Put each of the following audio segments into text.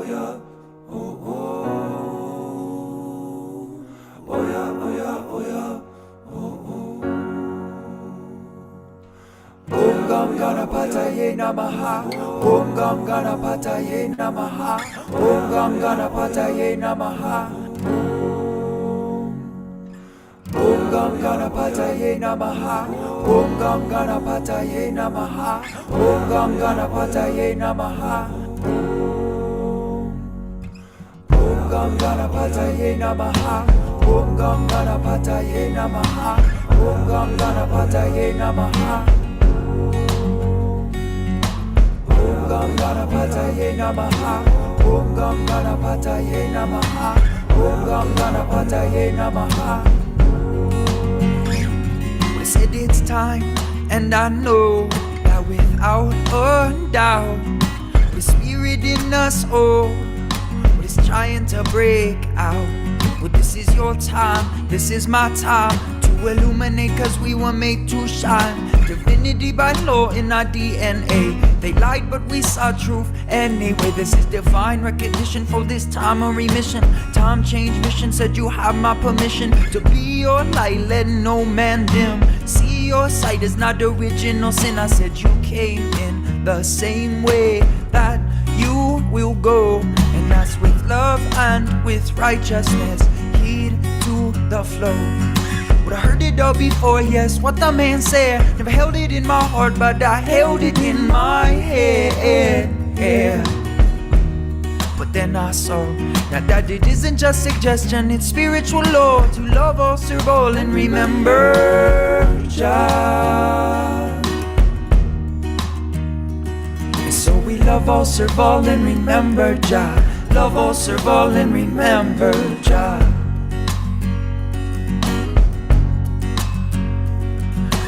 Om Gam Ganapataye Namaha. Om Gam Ganapataye Namaha. Om Gam Ganapataye Namaha. Om Gam Ganapataye Namaha. Om Gam Ganapataye Namaha. Om Gam Ganapataye Namaha. Om Gam Ganapataye Namaha. Om Gam Ganapataye Namaha. Om Gam Ganapataye Namaha. Om Gam Ganapataye Namaha. Om Gam Ganapataye Namaha. Om Gam Ganapataye Namaha. We said it's time, and I know that without a doubt, the spirit in us all is trying to break out. Well, this is your time, this is my time to illuminate, cause we were made to shine. Divinity by law in our DNA. They lied but we saw truth anyway. This is divine recognition for this time of remission. Time change mission said you have my permission to be your light, let no man dim. See your sight is not original sin. I said you came in the same way that you will go, and that's with love and with righteousness. Heed to the flow. But I heard it all before, yes, what the man said. Never held it in my heart, but I held it in my head, yeah. But then I saw that it isn't just suggestion, it's spiritual law. To love all, serve all, and remember Jah. And so we love all, serve all, and remember Jah. Love all, serve all, and remember Jah.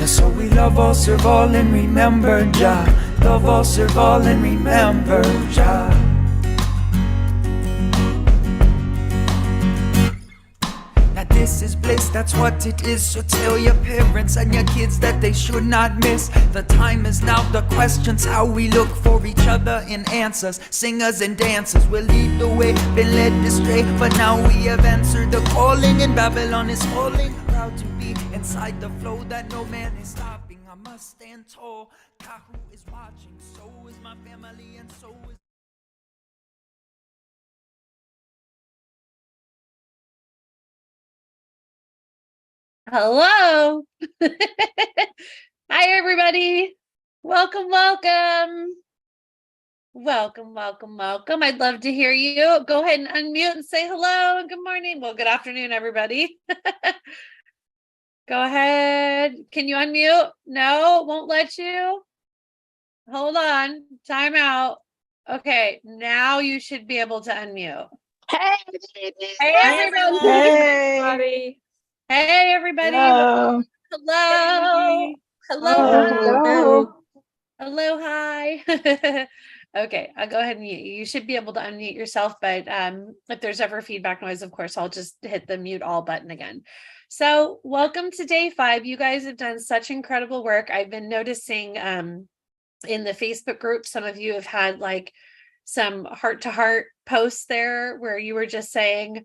And so we love all, serve all, and remember Jah. Love all, serve all, and remember Jah. Now this is bliss, that's what it is. So tell your parents and your kids that they should not miss. The time is now, the question's how we look for each other in answers. Singers and dancers will lead the way, been led astray, but now we have answered the calling, and Babylon is falling. Proud to be inside the flow that no man is stopping. I must stand tall. Kahu is watching, so is my family, and so is Hello. Hi, everybody. Welcome, welcome. Welcome, welcome, welcome. I'd love to hear you. Go ahead and unmute and say hello and good morning. Well, good afternoon, everybody. Go ahead. Can you unmute? No, won't let you. Hold on. Time out. Okay, now you should be able to unmute. Hey, Hey, everybody. everybody. Hey, everybody. Hello. Hello. Hello. Hello. Hello, hi. Okay, I'll go ahead and mute you. You should be able to unmute yourself, but if there's ever feedback noise, of course, I'll just hit the mute all button again. So welcome to day 5. You guys have done such incredible work. I've been noticing in the Facebook group, some of you have had like some heart-to-heart posts there where you were just saying,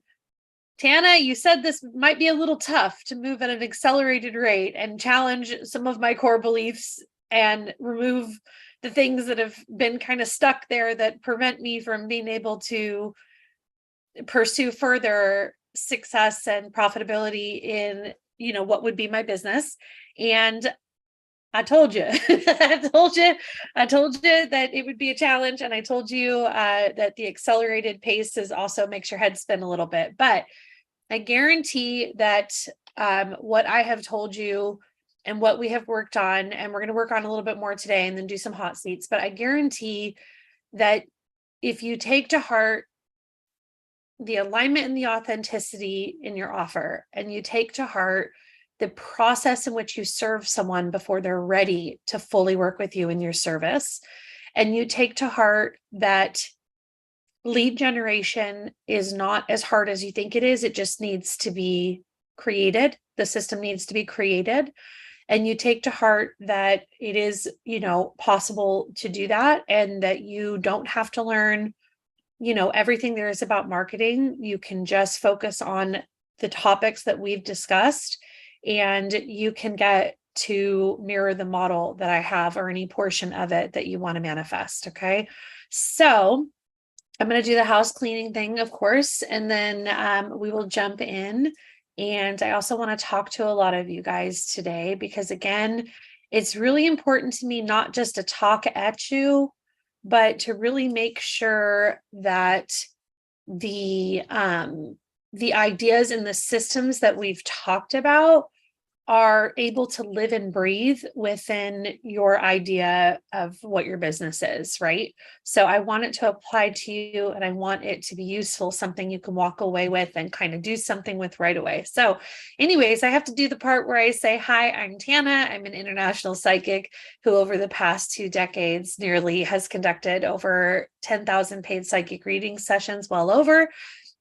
Tana, you said this might be a little tough to move at an accelerated rate and challenge some of my core beliefs and remove the things that have been kind of stuck there that prevent me from being able to pursue further success and profitability in, you know, what would be my business. And I told you, I told you that it would be a challenge. And I told you that the accelerated pace is also makes your head spin a little bit, but I guarantee that what I have told you and what we have worked on, and we're going to work on a little bit more today and then do some hot seats, but I guarantee that if you take to heart the alignment and the authenticity in your offer, and you take to heart the process in which you serve someone before they're ready to fully work with you in your service, and you take to heart that lead generation is not as hard as you think it is, it just needs to be created. The system needs to be created. And you take to heart that it is, you know, possible to do that, and that you don't have to learn everything there is about marketing, you can just focus on the topics that we've discussed, and you can get to mirror the model that I have or any portion of it that you want to manifest. Okay. So I'm going to do the house cleaning thing, of course, and then we will jump in. And I also want to talk to a lot of you guys today, because again, it's really important to me not just to talk at you, but to really make sure that the ideas and the systems that we've talked about are able to live and breathe within your idea of what your business is, right? So I want it to apply to you, and I want it to be useful, something you can walk away with and kind of do something with right away. So anyways, I have to do the part where I say, hi, I'm Tana. I'm an international psychic who over the past 2 decades nearly has conducted over 10,000 paid psychic reading sessions, well over.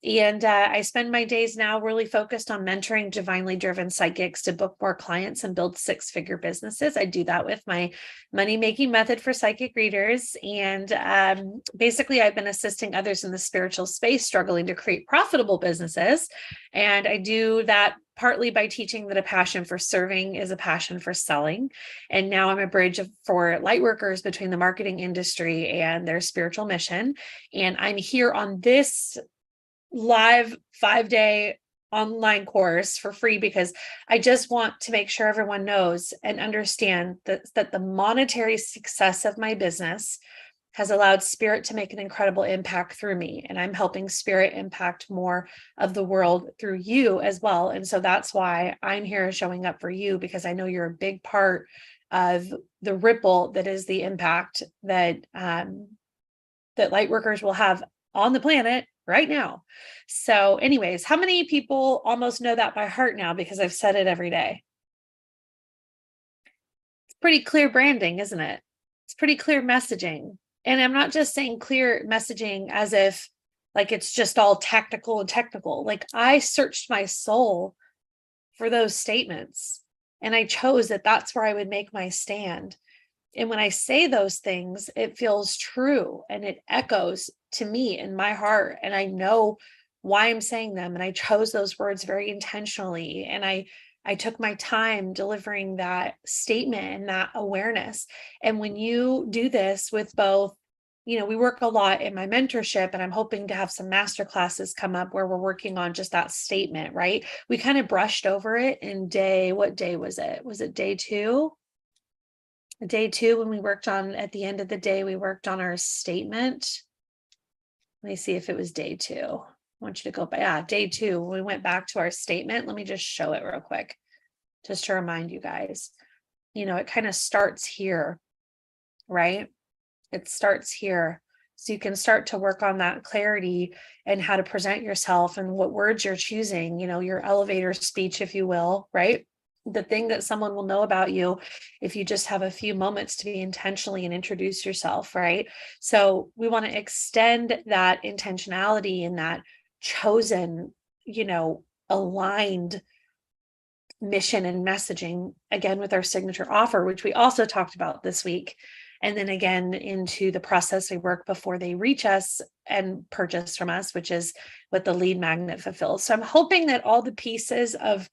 And I spend my days now really focused on mentoring divinely driven psychics to book more clients and build 6-figure businesses. I do that with my money-making method for psychic readers. And basically, I've been assisting others in the spiritual space struggling to create profitable businesses. And I do that partly by teaching that a passion for serving is a passion for selling. And now I'm a bridge for light workers between the marketing industry and their spiritual mission. And I'm here on this live 5-day online course for free because I just want to make sure everyone knows and understand that the monetary success of my business has allowed spirit to make an incredible impact through me. And I'm helping spirit impact more of the world through you as well. And so that's why I'm here showing up for you, because I know you're a big part of the ripple that is the impact that that light workers will have on the planet right now. So anyways, how many people almost know that by heart now because I've said it every day? It's pretty clear branding, isn't it? It's pretty clear messaging. And I'm not just saying clear messaging as if like it's just all technical and technical. Like I searched my soul for those statements, and I chose that that's where I would make my stand. And when I say those things, it feels true and it echoes to me in my heart. And I know why I'm saying them. And I chose those words very intentionally. And I took my time delivering that statement and that awareness. And when you do this with both, we work a lot in my mentorship, and I'm hoping to have some master classes come up where we're working on just that statement, right? We kind of brushed over it in what day was it? Was it day 2? Day 2, when we worked on, at the end of the day, we worked on our statement. Let me see if it was day 2. I want you to go by, day 2. We went back to our statement. Let me just show it real quick, just to remind you guys, it kind of starts here, right? It starts here. So you can start to work on that clarity and how to present yourself and what words you're choosing, your elevator speech, if you will, right? The thing that someone will know about you if you just have a few moments to be intentionally and introduce yourself, right? So we want to extend that intentionality and that chosen, aligned mission and messaging again with our signature offer, which we also talked about this week. And then again into the process we work before they reach us and purchase from us, which is what the lead magnet fulfills. So I'm hoping that all the pieces of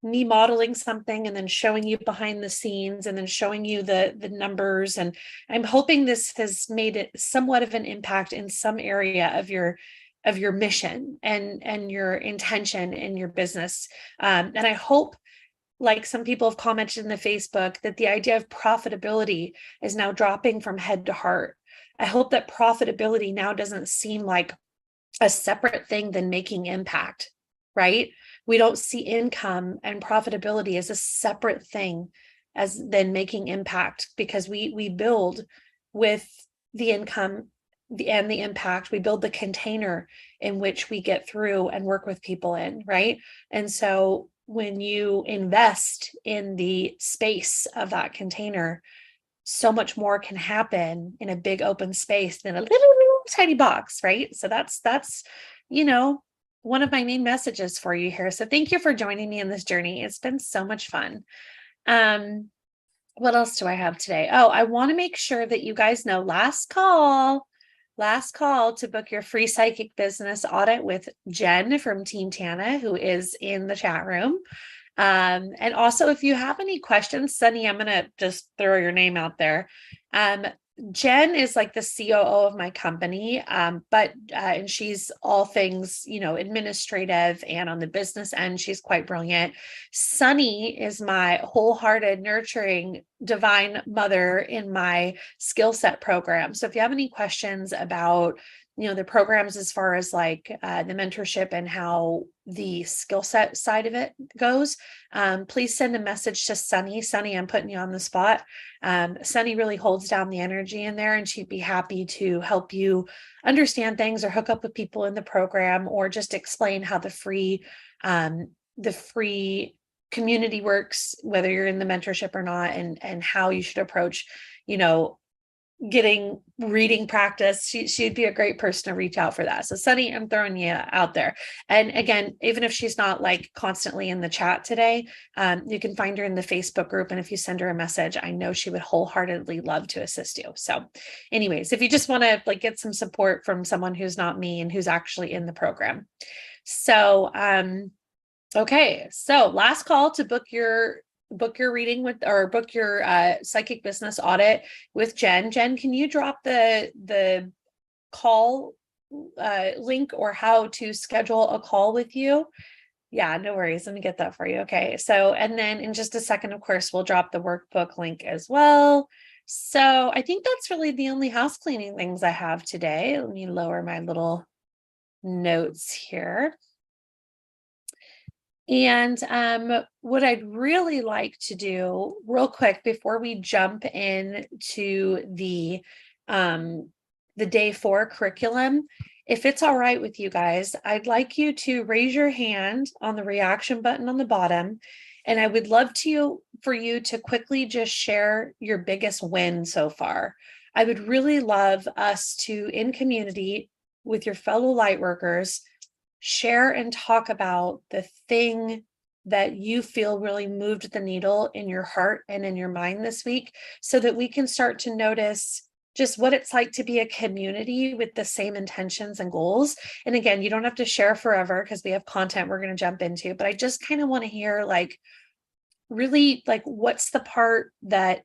me modeling something and then showing you behind the scenes and then showing you the numbers, and I'm hoping this has made it somewhat of an impact in some area of your mission and your intention in your business. And I hope, like some people have commented in the Facebook, that the idea of profitability is now dropping from head to heart. I hope that profitability now doesn't seem like a separate thing than making impact, right? We don't see income and profitability as a separate thing than making impact, because we build with the income and the impact. We build the container in which we get through and work with people in, right? And so when you invest in the space of that container, so much more can happen in a big open space than a little tiny box, right? So that's one of my main messages for you here. So thank you for joining me in this journey. It's been so much fun. What else do I have today? Oh, I want to make sure that you guys know, last call last call to book your free psychic business audit with Jen from Team Tana, who is in the chat room. And also, if you have any questions, Sunny, I'm going to just throw your name out there. Jen is like the COO of my company, and she's all things, administrative, and on the business end, she's quite brilliant. Sunny is my wholehearted, nurturing, divine mother in my skill set program. So if you have any questions about the programs as far as like the mentorship and how the skill set side of it goes, please send a message to Sunny. Sunny, I'm putting you on the spot. Sunny really holds down the energy in there, and she'd be happy to help you understand things or hook up with people in the program, or just explain how the free community works, whether you're in the mentorship or not, and how you should approach, getting reading practice. She'd be a great person to reach out for that. So Sunny, I'm throwing you out there. And again, even if she's not like constantly in the chat today, you can find her in the Facebook group. And if you send her a message, I know she would wholeheartedly love to assist you. So anyways, if you just want to like get some support from someone who's not me and who's actually in the program. So, okay. So last call to book your reading with, or book your psychic business audit with Jen. Jen, can you drop the call link, or how to schedule a call with you? Yeah, no worries. Let me get that for you. Okay. So, and then in just a second, of course, we'll drop the workbook link as well. So I think that's really the only house cleaning things I have today. Let me lower my little notes here. And what I'd really like to do real quick before we jump into the day 4 curriculum, if it's all right with you guys, I'd like you to raise your hand on the reaction button on the bottom. And I would love for you to quickly just share your biggest win so far. I would really love us to, in community with your fellow light workers, share and talk about the thing that you feel really moved the needle in your heart and in your mind this week, so that we can start to notice just what it's like to be a community with the same intentions and goals. And again, you don't have to share forever because we have content we're going to jump into, but I just kind of want to hear like, really, like, what's the part that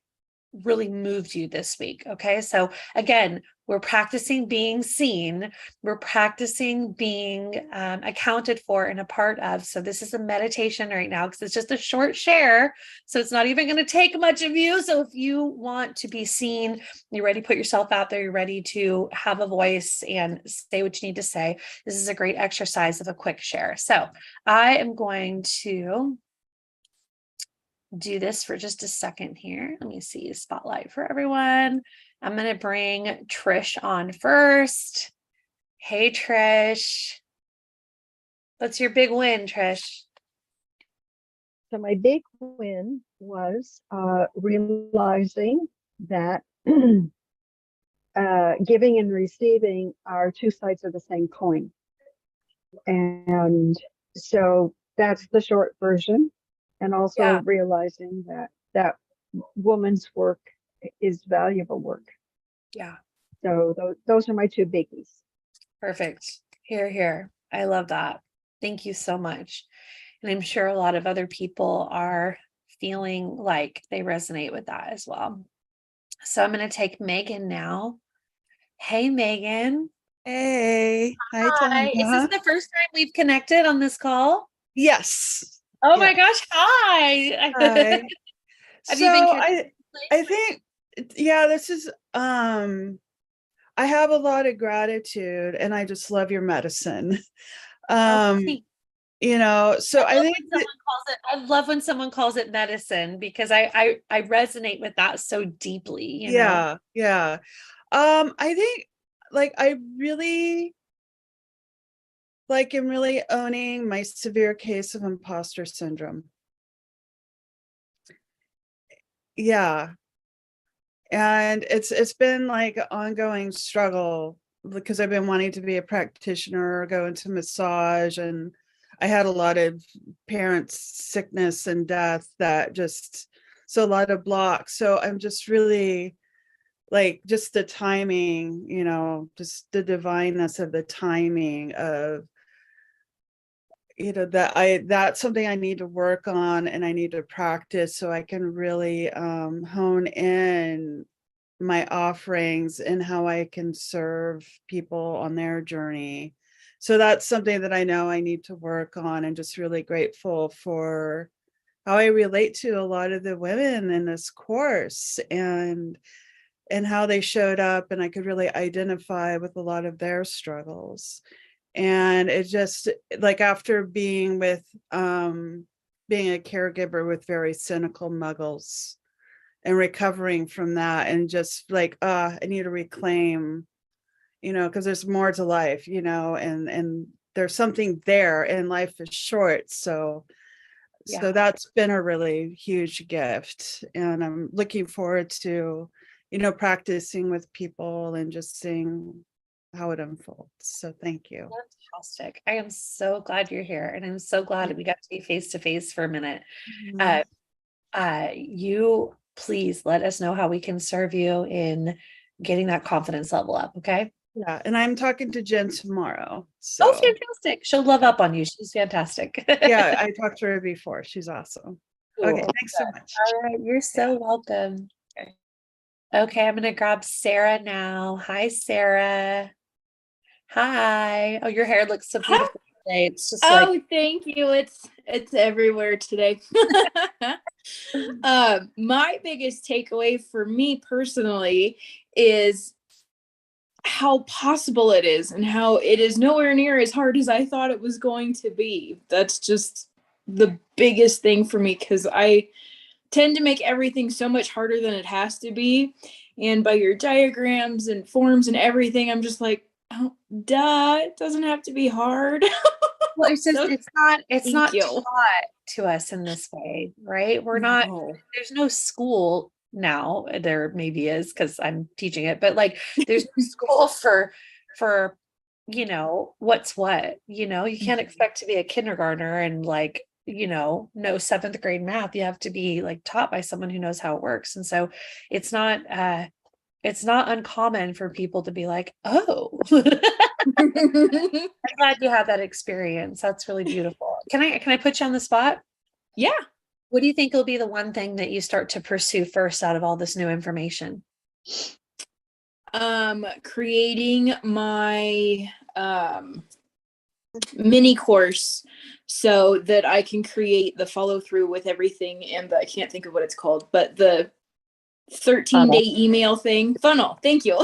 really moved you this week? Okay. So again, we're practicing being seen. We're practicing being accounted for and a part of. So this is a meditation right now, because it's just a short share. So it's not even going to take much of you. So if you want to be seen, you're ready to put yourself out there, you're ready to have a voice and say what you need to say, this is a great exercise of a quick share. So I am going to do this for just a second here. Let me see, spotlight for everyone. I'm going to bring Trish on first. Hey, Trish. What's your big win, Trish? So my big win was realizing that giving and receiving are two sides of the same coin. And so that's the short version. And also realizing that woman's work is valuable work. Yeah. So those are my two biggies. Perfect. Here. I love that. Thank you so much. And I'm sure a lot of other people are feeling like they resonate with that as well. So I'm going to take Megan now. Hey, Megan. Hey. Hi, Hi. Is Tana. this the first time we've connected on this call? Yes. Oh my gosh. Hi. Hi. Have So you been I think, this is, I have a lot of gratitude, and I just love your medicine. So I think I love when someone calls it medicine, because I resonate with that so deeply, you know? Yeah. I think I really am really owning my severe case of imposter syndrome. Yeah. And it's been like an ongoing struggle, because I've been wanting to be a practitioner, go into massage, and I had a lot of parents' sickness and death, so a lot of blocks. So I'm just really like just the timing, you know, just the divineness of the timing of, you know, that's something I need to work on and I need to practice so I can really hone in my offerings and how I can serve people on their journey. So that's something that I know I need to work on, and just really grateful for how I relate to a lot of the women in this course, and how they showed up, and I could really identify with a lot of their struggles. And it just, like, after being with being a caregiver with very cynical muggles and recovering from that, and just like, I need to reclaim, you know, because there's more to life, you know, and there's something there, and life is short. So Yeah. that's been a really huge gift, and I'm looking forward to, you know, practicing with people and just seeing how it unfolds. So thank you. Fantastic. I am so glad you're here, and I'm so glad we got to be face to face for a minute. Mhm. You please let us know how we can serve you in getting that confidence level up. Okay. Yeah, and I'm talking to Jen tomorrow. Oh, So fantastic. She'll love up on you. She's fantastic. yeah, I talked to her before. She's awesome. Okay, Cool. thanks so much. All right. You're so welcome. Okay. Okay. I'm going to grab Sarah now. Hi, Sarah. Hi. Oh, your hair looks so beautiful today. It's just like, Oh, thank you. It's everywhere today. My biggest takeaway for me personally is how possible it is, and how it is nowhere near as hard as I thought it was going to be. That's just the biggest thing for me, because I tend to make everything so much harder than it has to be. And by your diagrams and forms and everything, I'm just like, oh, duh, it doesn't have to be hard. well, it's just, So it's thank not you. taught to us in this way, right? We're not, No. there's no school now. There maybe is because I'm teaching it, but like there's no school for, you know, what's what, you know, you can't expect to be a kindergartner and like, you know 7th grade math. You have to be like taught by someone who knows how it works. And so it's not uncommon for people to be like, oh, I'm glad you had that experience. That's really beautiful. Can I put you on the spot? Yeah. What do you think will be the one thing that you start to pursue first out of all this new information? Creating my mini course so that I can create the follow through with everything, and I can't think of what it's called, but the 13-day email thing. Funnel. Thank you.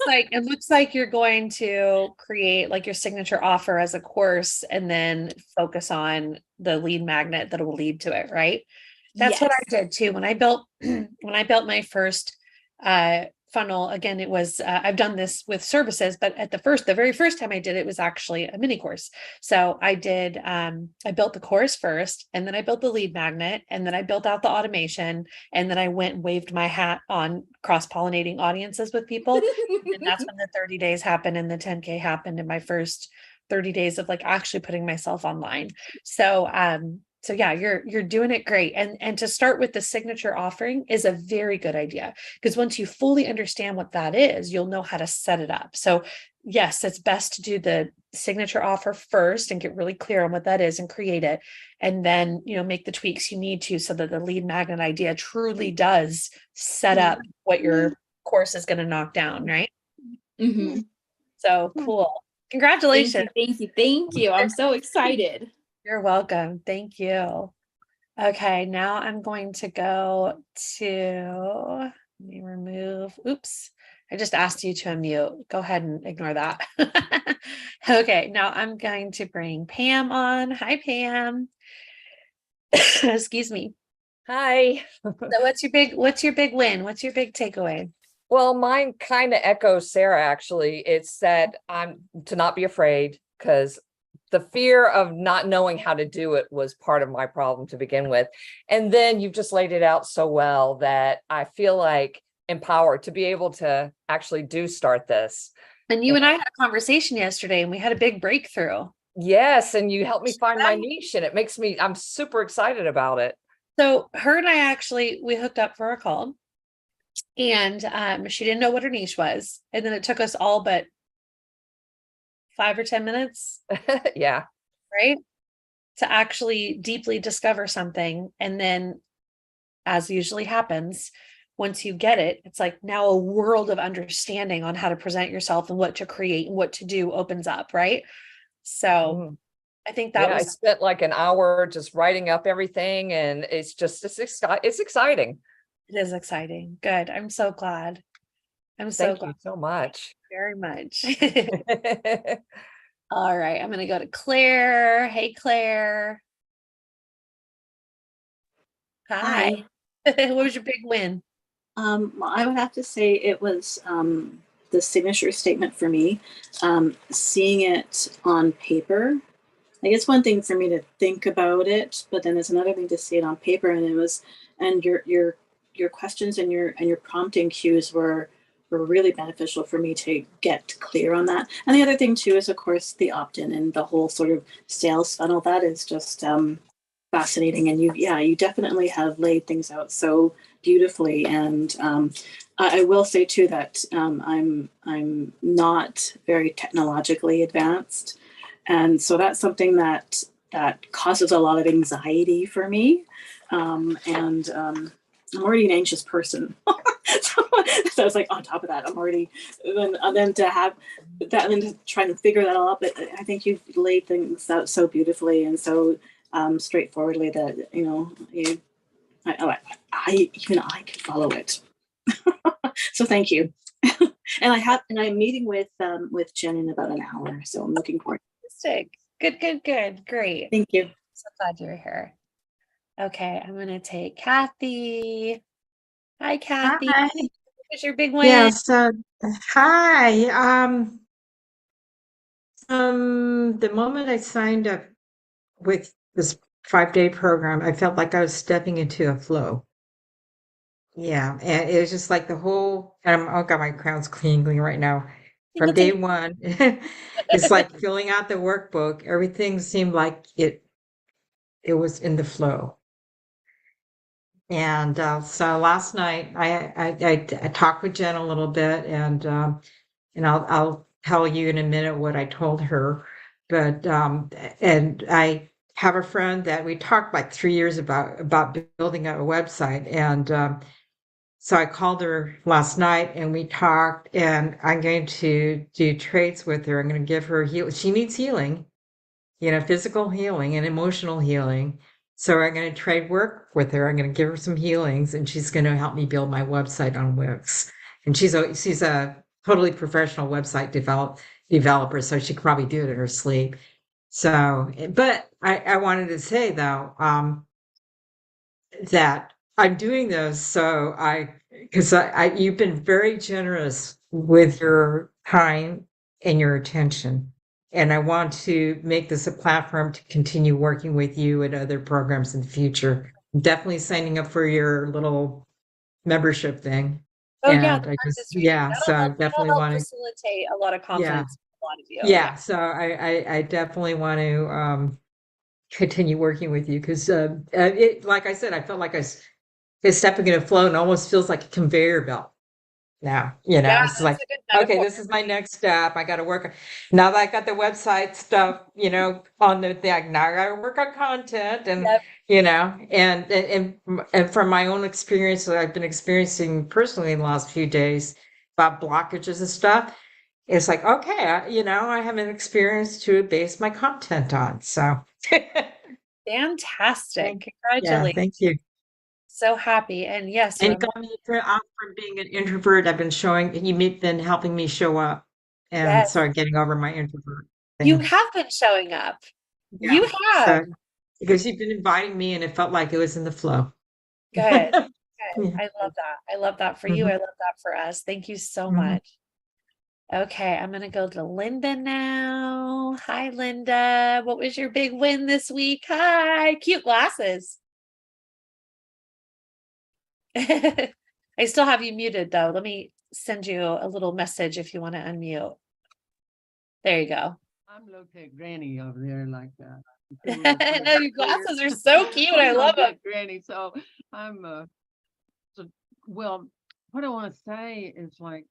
It looks like you're going to create like your signature offer as a course and then focus on the lead magnet that will lead to it, right? That's what I did too. When I built my first funnel, again, it was I've done this with services, but at the very first time I did it was actually a mini course. So I did I built the course first, and then I built the lead magnet, and then I built out the automation, and then I went and waved my hat on cross-pollinating audiences with people. And that's when the 30 days happened and the 10K happened in my first 30 days of like actually putting myself online. So yeah, you're doing it great. And to start with the signature offering is a very good idea, because once you fully understand what that is, you'll know how to set it up. So yes, it's best to do the signature offer first and get really clear on what that is and create it. And then, make the tweaks you need to so that the lead magnet idea truly does set up what your course is going to knock down, right? Mm-hmm. So cool. Congratulations. Thank you. I'm so excited. You're welcome. Thank you. Okay, now I'm going to go to, let me remove, oops, I just asked you to unmute. Go ahead and ignore that. Okay, now I'm going to bring Pam on. Hi, Pam. Excuse me. Hi. So what's your big win? What's your big takeaway? Well, mine kind of echoes Sarah, actually. It's that I'm to not be afraid, because the fear of not knowing how to do it was part of my problem to begin with. And then you've just laid it out so well that I feel like empowered to be able to actually start this. And you and I had a conversation yesterday and we had a big breakthrough. Yes. And you helped me find my niche, and I'm super excited about it. So her and I we hooked up for a call. And she didn't know what her niche was. And then it took us all but 5 or 10 minutes, Yeah. right? To actually deeply discover something. And then, as usually happens, once you get it, it's like now a world of understanding on how to present yourself and what to create and what to do opens up, right? So Mhm. I think that Yeah, I was, spent like an hour just writing up everything, and it's just it's exciting. it is exciting. Good. I'm so glad. I'm so Thank glad you so much. very much. All right. I'm going to go to Claire. Hey, Claire. Hi. What was your big win? Well, I would have to say it was the signature statement for me. Seeing it on paper, like it's one thing for me to think about it, but then it's another thing to see it on paper. And it was, and your questions and your prompting cues were really beneficial for me to get clear on that. And the other thing too is, of course, the opt-in and the whole sort of sales funnel. That is just fascinating. And you definitely have laid things out so beautifully. And I will say too that I'm not very technologically advanced, and so that's something that causes a lot of anxiety for me. And I'm already an anxious person, so I was like, on top of that, I'm already then to have that and then to try to figure that all out. But I think you've laid things out so beautifully and so straightforwardly that even I can follow it. So thank you. And I'm meeting with Jen in about an hour, so I'm looking forward. Fantastic. Good. Great. Thank you. So glad you're here. Okay, I'm gonna take Kathy. Hi, Kathy. Hi. What was your big win? Yes. Hi. The moment I signed up with this 5-day program, I felt like I was stepping into a flow. Yeah, and it was just like the whole. Oh God, my crown's cleaning right now. You From can day take- one, it's like filling out the workbook. Everything seemed like it was in the flow. And so last night, I talked with Jen a little bit, and I'll tell you in a minute what I told her. But and I have a friend that we talked like 3 years about building a website, and so I called her last night and we talked, and I'm going to do trades with her. I'm going to give her she needs healing, physical healing and emotional healing. So I'm going to trade work with her. I'm going to give her some healings, and she's going to help me build my website on Wix. And she's a totally professional website developer, so she could probably do it in her sleep. So, but I wanted to say though, that I'm doing this because you've been very generous with your time and your attention. And I want to make this a platform to continue working with you and other programs in the future. I'm definitely signing up for your little membership thing. Oh yeah, And the I card just, distribution. yeah, so I That'll definitely help want to, facilitate a lot of yeah, confidence for a lot of you. yeah. So I definitely want to continue working with you because like I said, I felt like I was stepping in a flow, and almost feels like a conveyor belt now. Yeah, It's like, that's a good okay, metaphor. this is my next step. I got to work now that I got the website stuff, on the thing. Now I got to work on content, and Yep. and from my own experience that I've been experiencing personally in the last few days about blockages and stuff. It's like, okay, I have an experience to base my content on. So, Fantastic. yeah, Congratulations. thank you. So happy. And yes, And got me out from being an introvert. I've been you've been helping me show up, and yes, so I'm getting over my introvert you thing. have been showing up. Yeah. You have. So because you've been inviting me, and it felt like it was in the flow. Good. Good. Yeah. I love that. I love that for you. Mhm. I love that for us. Thank you so Mhm. much. Okay, I'm going to go to Linda now. Hi, Linda. What was your big win this week? Hi, cute glasses. I still have you muted though. Let me send you a little message if you want to unmute. There you go. I'm looking at Granny over there like that. No, your glasses are so cute. I love them. Granny. So I'm well, what I want to say is like,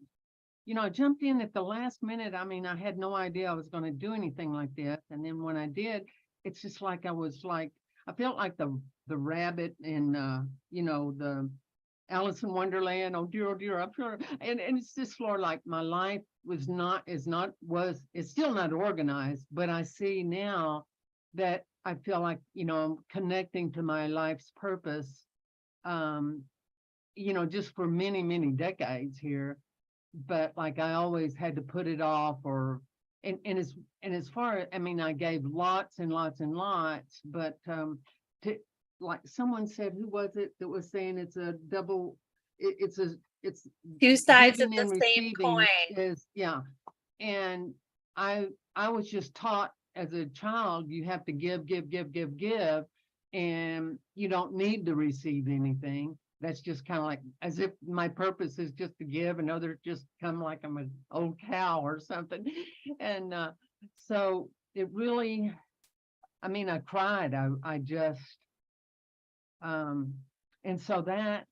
I jumped in at the last minute. I mean, I had no idea I was going to do anything like this. And then when I did, it's just like I felt like the rabbit in the Alice in Wonderland. Oh dear, I'm sure. And it's just more like my life is still not organized, but I see now that I feel like, I'm connecting to my life's purpose, just for many, many decades here. But like I always had to put it off and as far as, I mean, I gave lots and lots and lots, but to like someone said, who was it that was saying it's a double, it's Two sides of giving and the same receiving coin. is, yeah. And I was just taught as a child, you have to give, and you don't need to receive anything. That's just kind of like as if my purpose is just to give, and others just come like I'm an old cow or something. And so it really, I mean, I cried. I just, and so that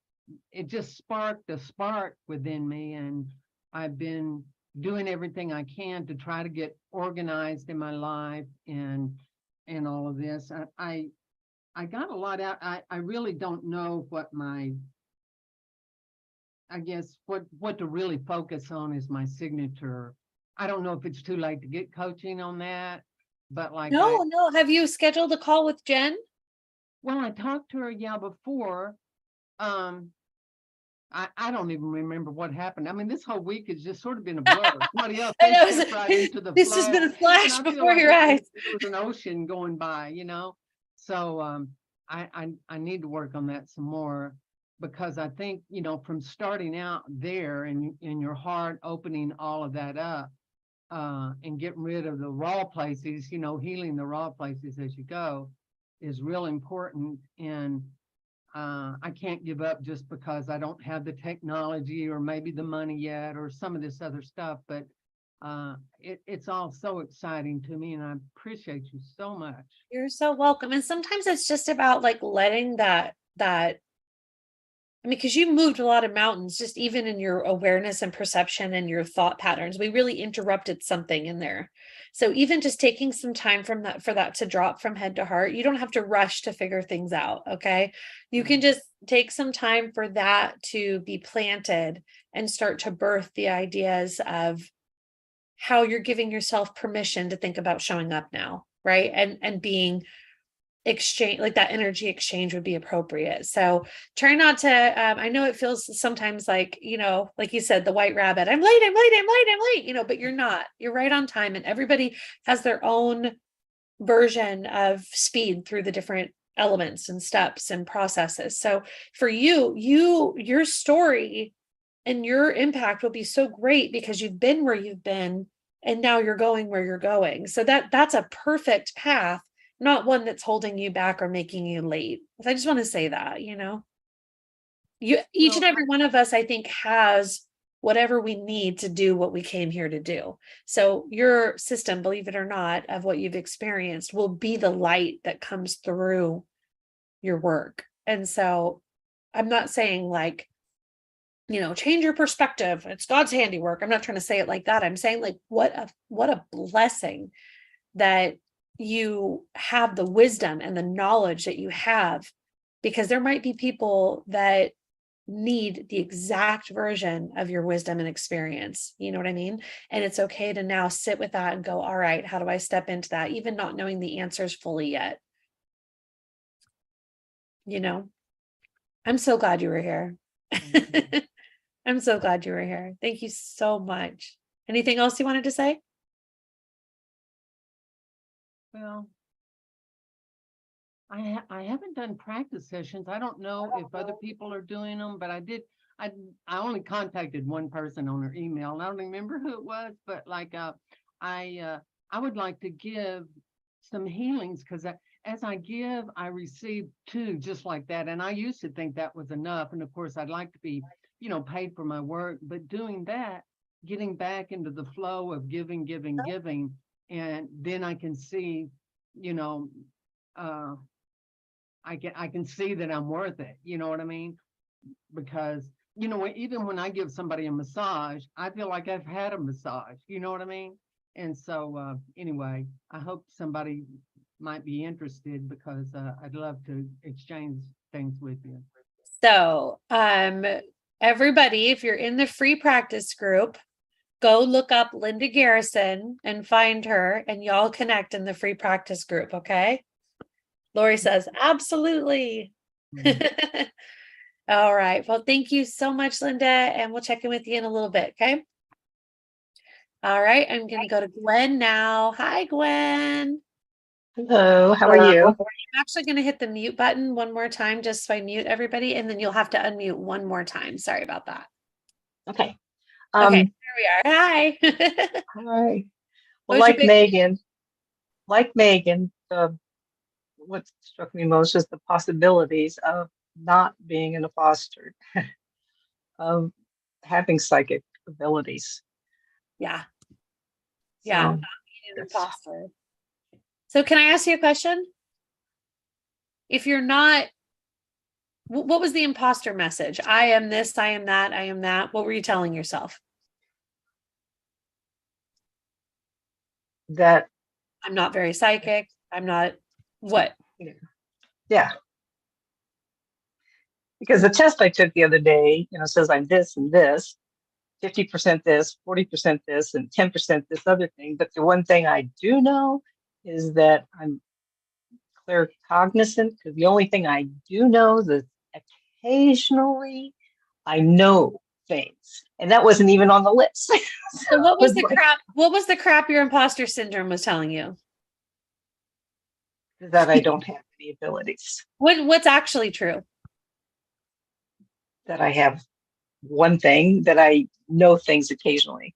it just sparked a spark within me, and I've been doing everything I can to try to get organized in my life and all of this. I got a lot out. I really don't know what I guess what to really focus on is my signature. I don't know if it's too late to get coaching on that, but like No. Have you scheduled a call with Jen? well, I talked to her, before. I don't even remember what happened. I mean, this whole week has just sort of been a blur. Somebody else, I they know, stepped right into the this has been a flow, flash and I feel before like your eyes. it was an ocean going by, So I need to work on that some more, because I think, from starting out there and in your heart, opening all of that up, and getting rid of the raw places, healing the raw places as you go is real important. And I can't give up just because I don't have the technology or maybe the money yet or some of this other stuff, but it's all so exciting to me, and I appreciate you so much. You're so welcome. And sometimes it's just about like letting that I mean, because you moved a lot of mountains, just even in your awareness and perception and your thought patterns. We really interrupted something in there. So even just taking some time from that for that to drop from head to heart, you don't have to rush to figure things out. Okay. You can just take some time for that to be planted and start to birth the ideas of how you're giving yourself permission to think about showing up now. Right. And being exchange, like that energy exchange would be appropriate. So try not to, I know it feels sometimes like, like you said, the white rabbit, I'm late, but you're not, you're right on time, and everybody has their own version of speed through the different elements and steps and processes. So for your story and your impact will be so great because you've been where you've been and now you're going where you're going. So that's a perfect path, not one that's holding you back or making you late. I just want to say that, each and every one of us, I think, has whatever we need to do what we came here to do. So your system, believe it or not, of what you've experienced will be the light that comes through your work. And so I'm not saying like, change your perspective. It's God's handiwork. I'm not trying to say it like that. I'm saying like, what a blessing that you have the wisdom and the knowledge that you have, because there might be people that need the exact version of your wisdom and experience. You know what I mean? And it's okay to now sit with that and go, all right, how do I step into that? Even not knowing the answers fully yet. I'm so glad you were here. I'm so glad you were here. Thank you so much. Anything else you wanted to say? Well, I haven't done practice sessions. I don't know if other people are doing them, but I only contacted one person on her email, and I don't remember who it was, but like I would like to give some healings, because as I give, I receive too, just like that. And I used to think that was enough. And of course, I'd like to be, paid for my work, but doing that, getting back into the flow of giving, and then I can see, I can see that I'm worth it. You know what I mean? Because you know, even when I give somebody a massage, I feel like I've had a massage, you know what I mean? And so, anyway, I hope somebody might be interested because I'd love to exchange things with you. So, everybody, if you're in the free practice group, go look up Linda Garrison and find her, and y'all connect in the free practice group. Okay. Lori says, absolutely. All right. Well, thank you so much, Linda. And we'll check in with you in a little bit. Okay. All right. I'm going to go to Gwen now. Hi, Gwen. Hello, how are you? I'm actually going to hit the mute button one more time, just so I mute everybody, and then you'll have to unmute one more time. Sorry about that. Okay. Okay, there we are. Hi. Hi. What Well, was your big- like Megan, what struck me most is the possibilities of not being an imposter, of having psychic abilities. Yeah. So Yeah. Not being an that's- imposter. So can I ask you a question? If you're not, what was the imposter message? I am this, I am that, I am that. What were you telling yourself? That, I'm not very psychic. I'm not what? yeah. Because the test I took the other day, says I'm this and this, 50% this, 40% this, and 10% this other thing. But the one thing I do know is that I'm claircognizant, because the only thing I do know is that occasionally I know things, and that wasn't even on the list. So what was the like, crap? What was the crap your imposter syndrome was telling you? that I don't have any abilities, What's actually true? that I have one thing, that I know things occasionally.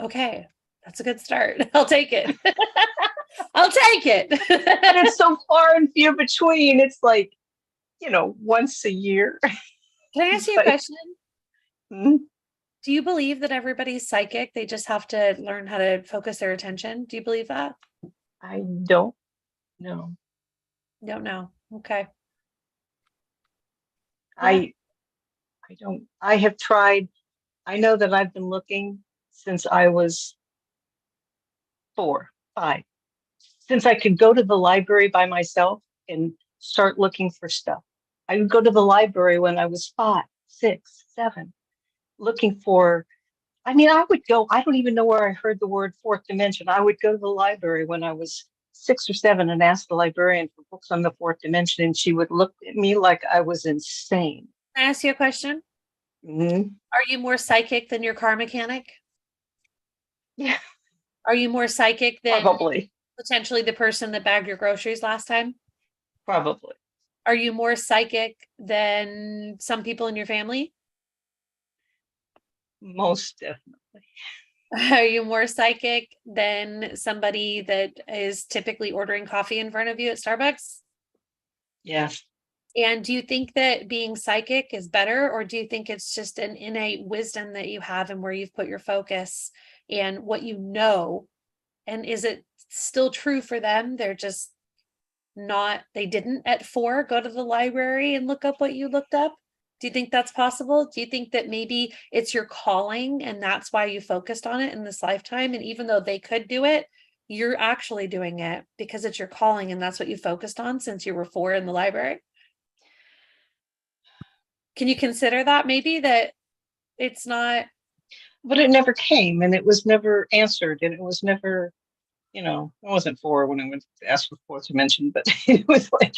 Okay, that's a good start. I'll take it. I'll take it. And it's so far and few between. It's like, once a year. Can I ask you a Like- question? Hmm? Do you believe that everybody's psychic? They just have to learn how to focus their attention. Do you believe that? I don't know. Don't know. Okay. I don't. I have tried. I know that I've been looking since I was 4, 5. Since I could go to the library by myself and start looking for stuff. I would go to the library when I was 5, 6, 7, looking for, I would go, I don't even know where I heard the word fourth dimension. I would go to the library when I was 6 or 7 and ask the librarian for books on the fourth dimension, and she would look at me like I was insane. Can I ask you a question? Mm-hmm. Are you more psychic than your car mechanic? Yeah, Are you more psychic than probably. potentially the person that bagged your groceries last time? Probably. Are you more psychic than some people in your family? Most definitely. Are you more psychic than somebody that is typically ordering coffee in front of you at Starbucks? Yes. And do you think that being psychic is better, or do you think it's just an innate wisdom that you have and where you've put your focus and what you know? And is it still true for them? They're just not, they didn't at 4 go to the library and look up what you looked up? Do you think that's possible? Do you think that maybe it's your calling and that's why you focused on it in this lifetime? And even though they could do it, you're actually doing it because it's your calling and that's what you focused on since you were 4 in the library? Can you consider that maybe that it's not? But it never came, and it was never answered, and it was never, I wasn't 4 when I went to ask for fourth dimension, but it was like,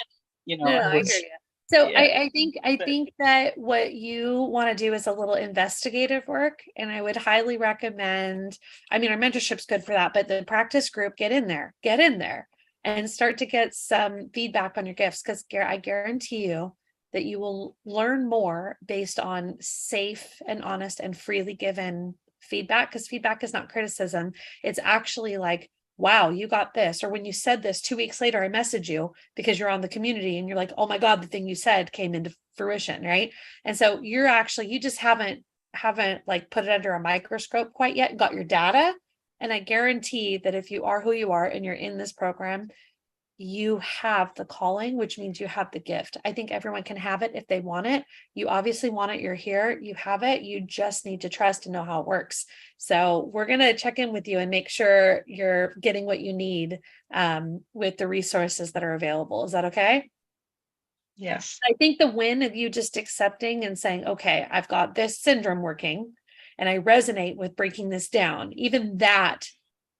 No, I I was, hear you. So yeah, I but- think that what you want to do is a little investigative work, and I would highly recommend, our mentorship's good for that, but the practice group, get in there and start to get some feedback on your gifts, because I guarantee you that you will learn more based on safe and honest and freely given feedback, because feedback is not criticism. It's actually like, wow, you got this. Or when you said this 2 weeks later, I message you because you're on the community and you're like, oh my God, the thing you said came into fruition. Right. And so you just haven't like put it under a microscope quite yet and got your data. And I guarantee that if you are who you are and you're in this program, you have the calling, which means you have the gift. I think everyone can have it if they want it. You obviously want it. You're here. You have it. You just need to trust and know how it works. So we're going to check in with you and make sure you're getting what you need with the resources that are available. Is that okay? Yes. I think the win of you just accepting and saying, okay, I've got this syndrome working and I resonate with breaking this down. Even that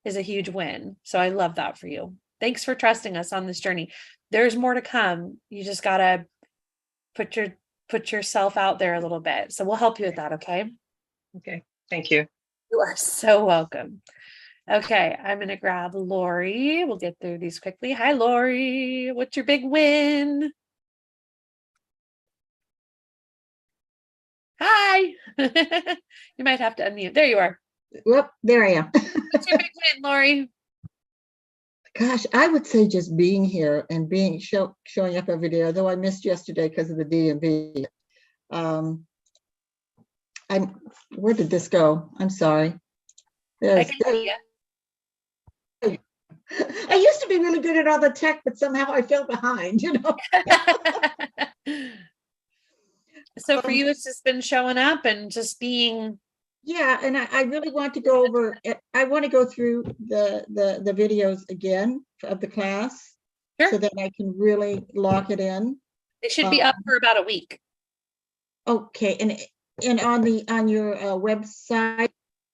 is a huge win. So I love that for you. Thanks for trusting us on this journey. There's more to come. You just got to put yourself out there a little bit. So we'll help you with that. Okay. Okay. Thank you. You are so welcome. Okay. I'm going to grab Lori. We'll get through these quickly. Hi, Lori. What's your big win? Hi. You might have to unmute. There you are. Whoop, there I am. What's your big win, Lori? Gosh, I would say just being here and showing up every day, although I missed yesterday because of the DMV. Where did this go? I'm sorry. I can see you. I used to be really good at all the tech, but somehow I fell behind, you know. So for you, it's just been showing up and just being. Yeah, and I really want to go over it. I want to go through the videos again of the class. Sure. So that I can really lock it in. They should be up for about a week. Okay, and on your website,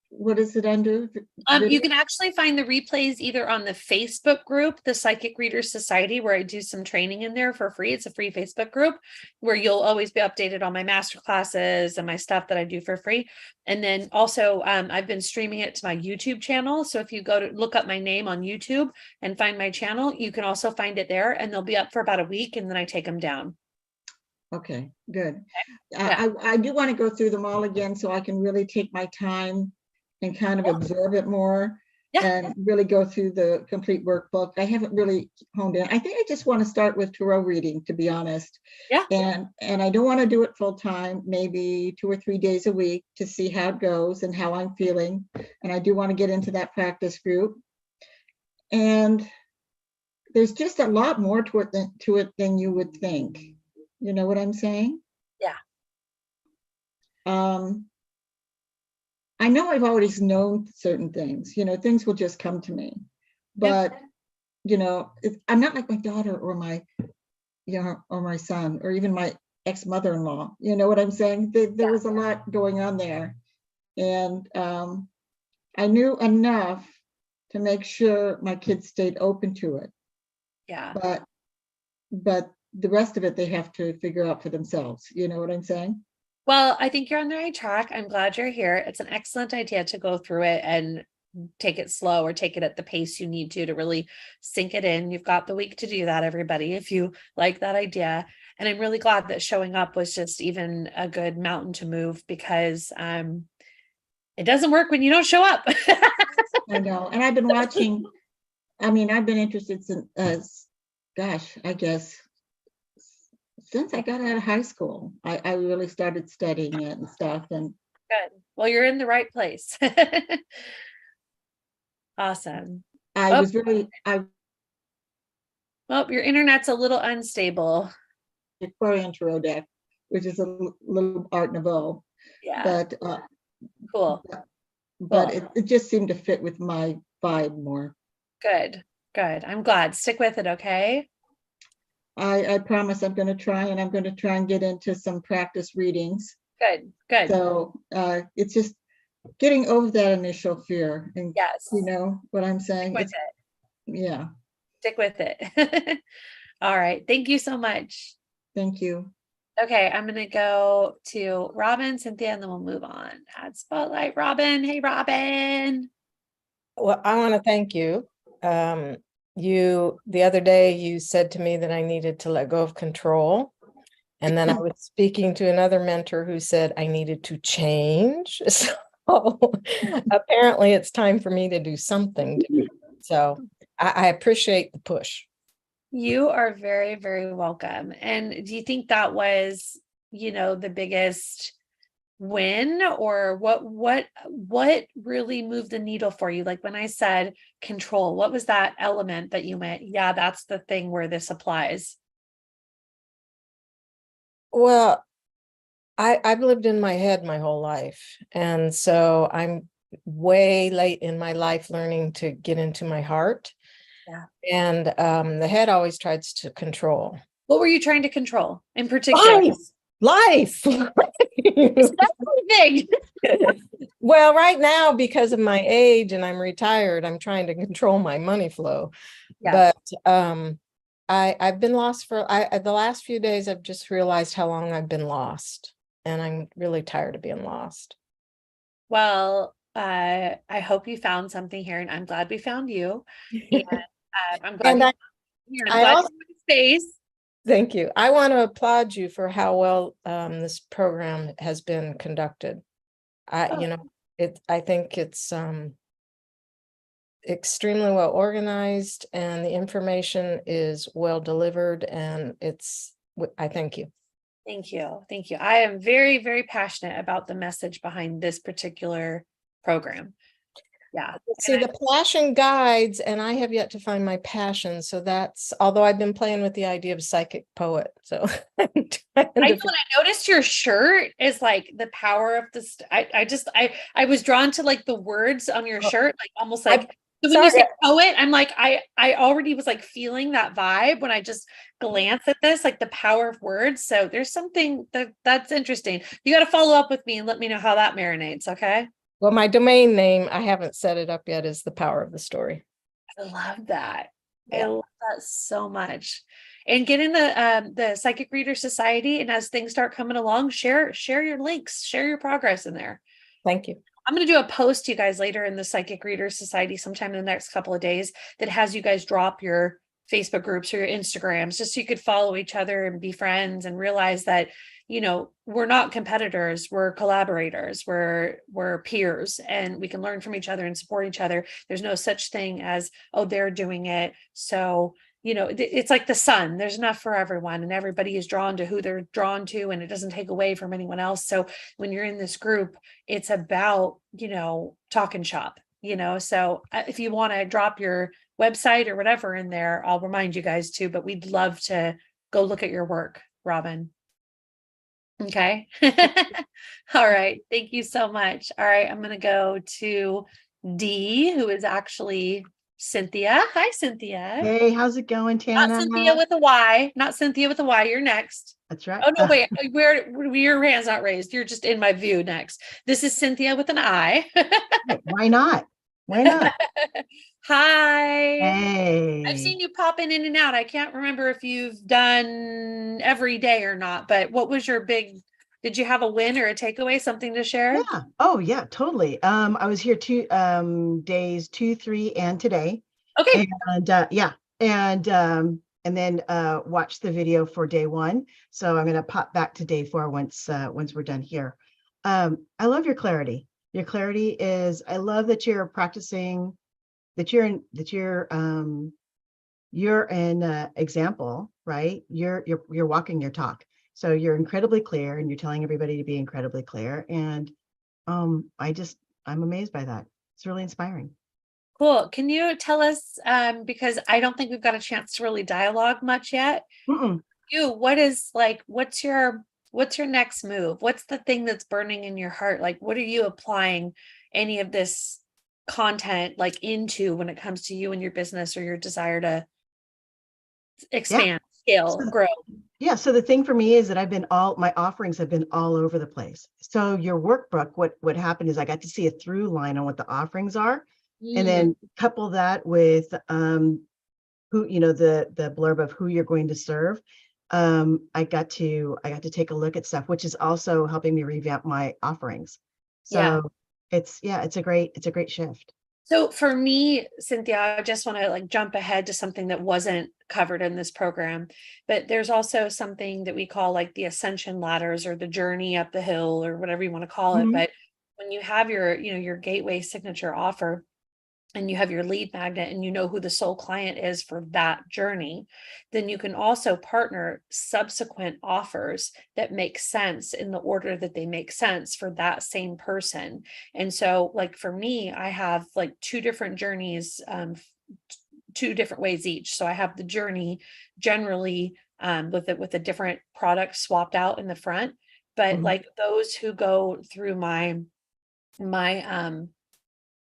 what is it under? You can actually find the replays either on the Facebook group, the Psychic Readers Society, where I do some training in there for free. It's a free Facebook group where you'll always be updated on my master classes and my stuff that I do for free. And then also I've been streaming it to my YouTube channel. So if you go to look up my name on YouTube and find my channel, you can also find it there, and they'll be up for about a week and then I take them down. Okay, good. Yeah. I do want to go through them all again so I can really take my time and kind of absorb it more. Yeah. And really go through the complete workbook. I haven't really honed in. I think I just want to start with tarot reading, to be honest. Yeah. And I don't want to do it full time, maybe 2 or 3 days a week to see how it goes and how I'm feeling. And I do want to get into that practice group. And there's just a lot more to it than you would think. You know what I'm saying? Yeah. I know I've always known certain things, you know, things will just come to me, but you know, I'm not like my daughter or my, you know, or my son, or even my ex-mother-in-law, you know what I'm saying? There was a lot going on there. And I knew enough to make sure my kids stayed open to it. Yeah. But the rest of it, they have to figure out for themselves. You know what I'm saying? Well, I think you're on the right track. I'm glad you're here. It's an excellent idea to go through it and take it slow or take it at the pace you need to really sink it in. You've got the week to do that, everybody, if you like that idea. And I'm really glad that showing up was just even a good mountain to move, because it doesn't work when you don't show up. I know. And I've been watching, I mean, I've been interested since, gosh, I guess, since I got out of high school. I really started studying it and stuff. And good. Well, you're in the right place. Awesome. I was well, your internet's a little unstable. Victorian tarot deck, which is a little Art Nouveau. Yeah. But cool. But it just seemed to fit with my vibe more. Good. I'm glad. Stick with it, okay? I promise I'm going to try, and I'm going to try and get into some practice readings. Good. So it's just getting over that initial fear. And yes, you know what I'm saying? Stick with it. Yeah. Stick with it. All right. Thank you so much. Thank you. Okay, I'm going to go to Robin, Cynthia, and then we'll move on. Add spotlight, Robin. Hey, Robin. Well, I want to thank you. The other day you said to me that I needed to let go of control. And then I was speaking to another mentor who said I needed to change. So apparently it's time for me to do something different. So I appreciate the push. You are very, very welcome. And do you think that was, the biggest win, or what really moved the needle for you? Like when I said control, what was that element that you went, yeah, that's the thing where this applies? Well, I've lived in my head my whole life. And so I'm way late in my life learning to get into my heart. Yeah. And the head always tries to control. What were you trying to control in particular? Life. Is that everything? Well, right now, because of my age and I'm retired, I'm trying to control my money flow. Yeah. But I've been lost for the last few days. I've just realized how long I've been lost, and I'm really tired of being lost. Well, I hope you found something here, and I'm glad we found you. And I'm glad And you I, found here, and I'm I glad also, you found space. thank you. I want to applaud you for how well this program has been conducted. Oh. I think it's extremely well organized, and the information is well delivered, and I thank you. Thank you. Thank you. I am very, very passionate about the message behind this particular program. Yeah. See, the passion guides, and I have yet to find my passion. So that's, although I've been playing with the idea of psychic poet. So I'm trying I to know, when I noticed your shirt is like the power of this. I was drawn to like the words on your shirt, like almost like, so when you say poet, I'm like, I already was like feeling that vibe when I just glanced at this, like the power of words. So there's something that's interesting. You got to follow up with me and let me know how that marinates. Okay. Well, my domain name, I haven't set it up yet, is The Power of the Story. I love that. Yeah. I love that so much. And get in the Psychic Reader Society, and as things start coming along, share your links, share your progress in there. Thank you. I'm going to do a post to you guys later in the Psychic Reader Society sometime in the next couple of days that has you guys drop your Facebook groups or your Instagrams, just so you could follow each other and be friends and realize that, you know, we're not competitors, we're collaborators, we're peers, and we can learn from each other and support each other. There's no such thing as, oh, they're doing it, so, you know, it's like the sun. There's enough for everyone, and everybody is drawn to who they're drawn to, and it doesn't take away from anyone else. So when you're in this group, it's about, you know, talking shop, you know. So if you want to drop your website or whatever in there, I'll remind you guys too, but we'd love to go look at your work, Robin. Okay. All right. Thank you so much. All right. I'm going to go to D, who is actually Cynthia. Hi, Cynthia. Hey, how's it going, Tana? Not Cynthia with a Y. Not Cynthia with a Y. You're next. That's right. Oh, no, wait. Your hand's not raised. You're just in my view next. This is Cynthia with an I. Why not? Why not? Hi. Hey. I've seen you popping in and out. I can't remember if you've done every day or not, but what was your did you have a win or a takeaway, something to share? Yeah. Oh, yeah, totally. I was here days 2, 3, and today. Okay. And yeah. And then watch the video for day 1. So I'm going to pop back to day 4 once we're done here. I love your clarity. Your clarity is, I love that you're practicing, that you're an example, right? You're walking your talk. So you're incredibly clear, and you're telling everybody to be incredibly clear. And I'm amazed by that. It's really inspiring. Cool. Can you tell us, because I don't think we've got a chance to really dialogue much yet. What's your next move? What's the thing that's burning in your heart? Like, what are you applying any of this content like into when it comes to you and your business or your desire to expand, scale, grow? Yeah. So the thing for me is that my offerings have been all over the place. So your workbook, what happened is I got to see a through line on what the offerings are, and then couple that with who, the blurb of who you're going to serve. I got to take a look at stuff, which is also helping me revamp my offerings. So it's a great shift. So for me, Cynthia, I just want to like jump ahead to something that wasn't covered in this program, but there's also something that we call like the ascension ladders, or the journey up the hill, or whatever you want to call it. But when you have your gateway signature offer, and you have your lead magnet and you know who the soul client is for that journey, then you can also partner subsequent offers that make sense in the order that they make sense for that same person. And so like for me, I have like two different journeys, two different ways each. So I have the journey generally with a different product swapped out in the front, but Mhm. like those who go through my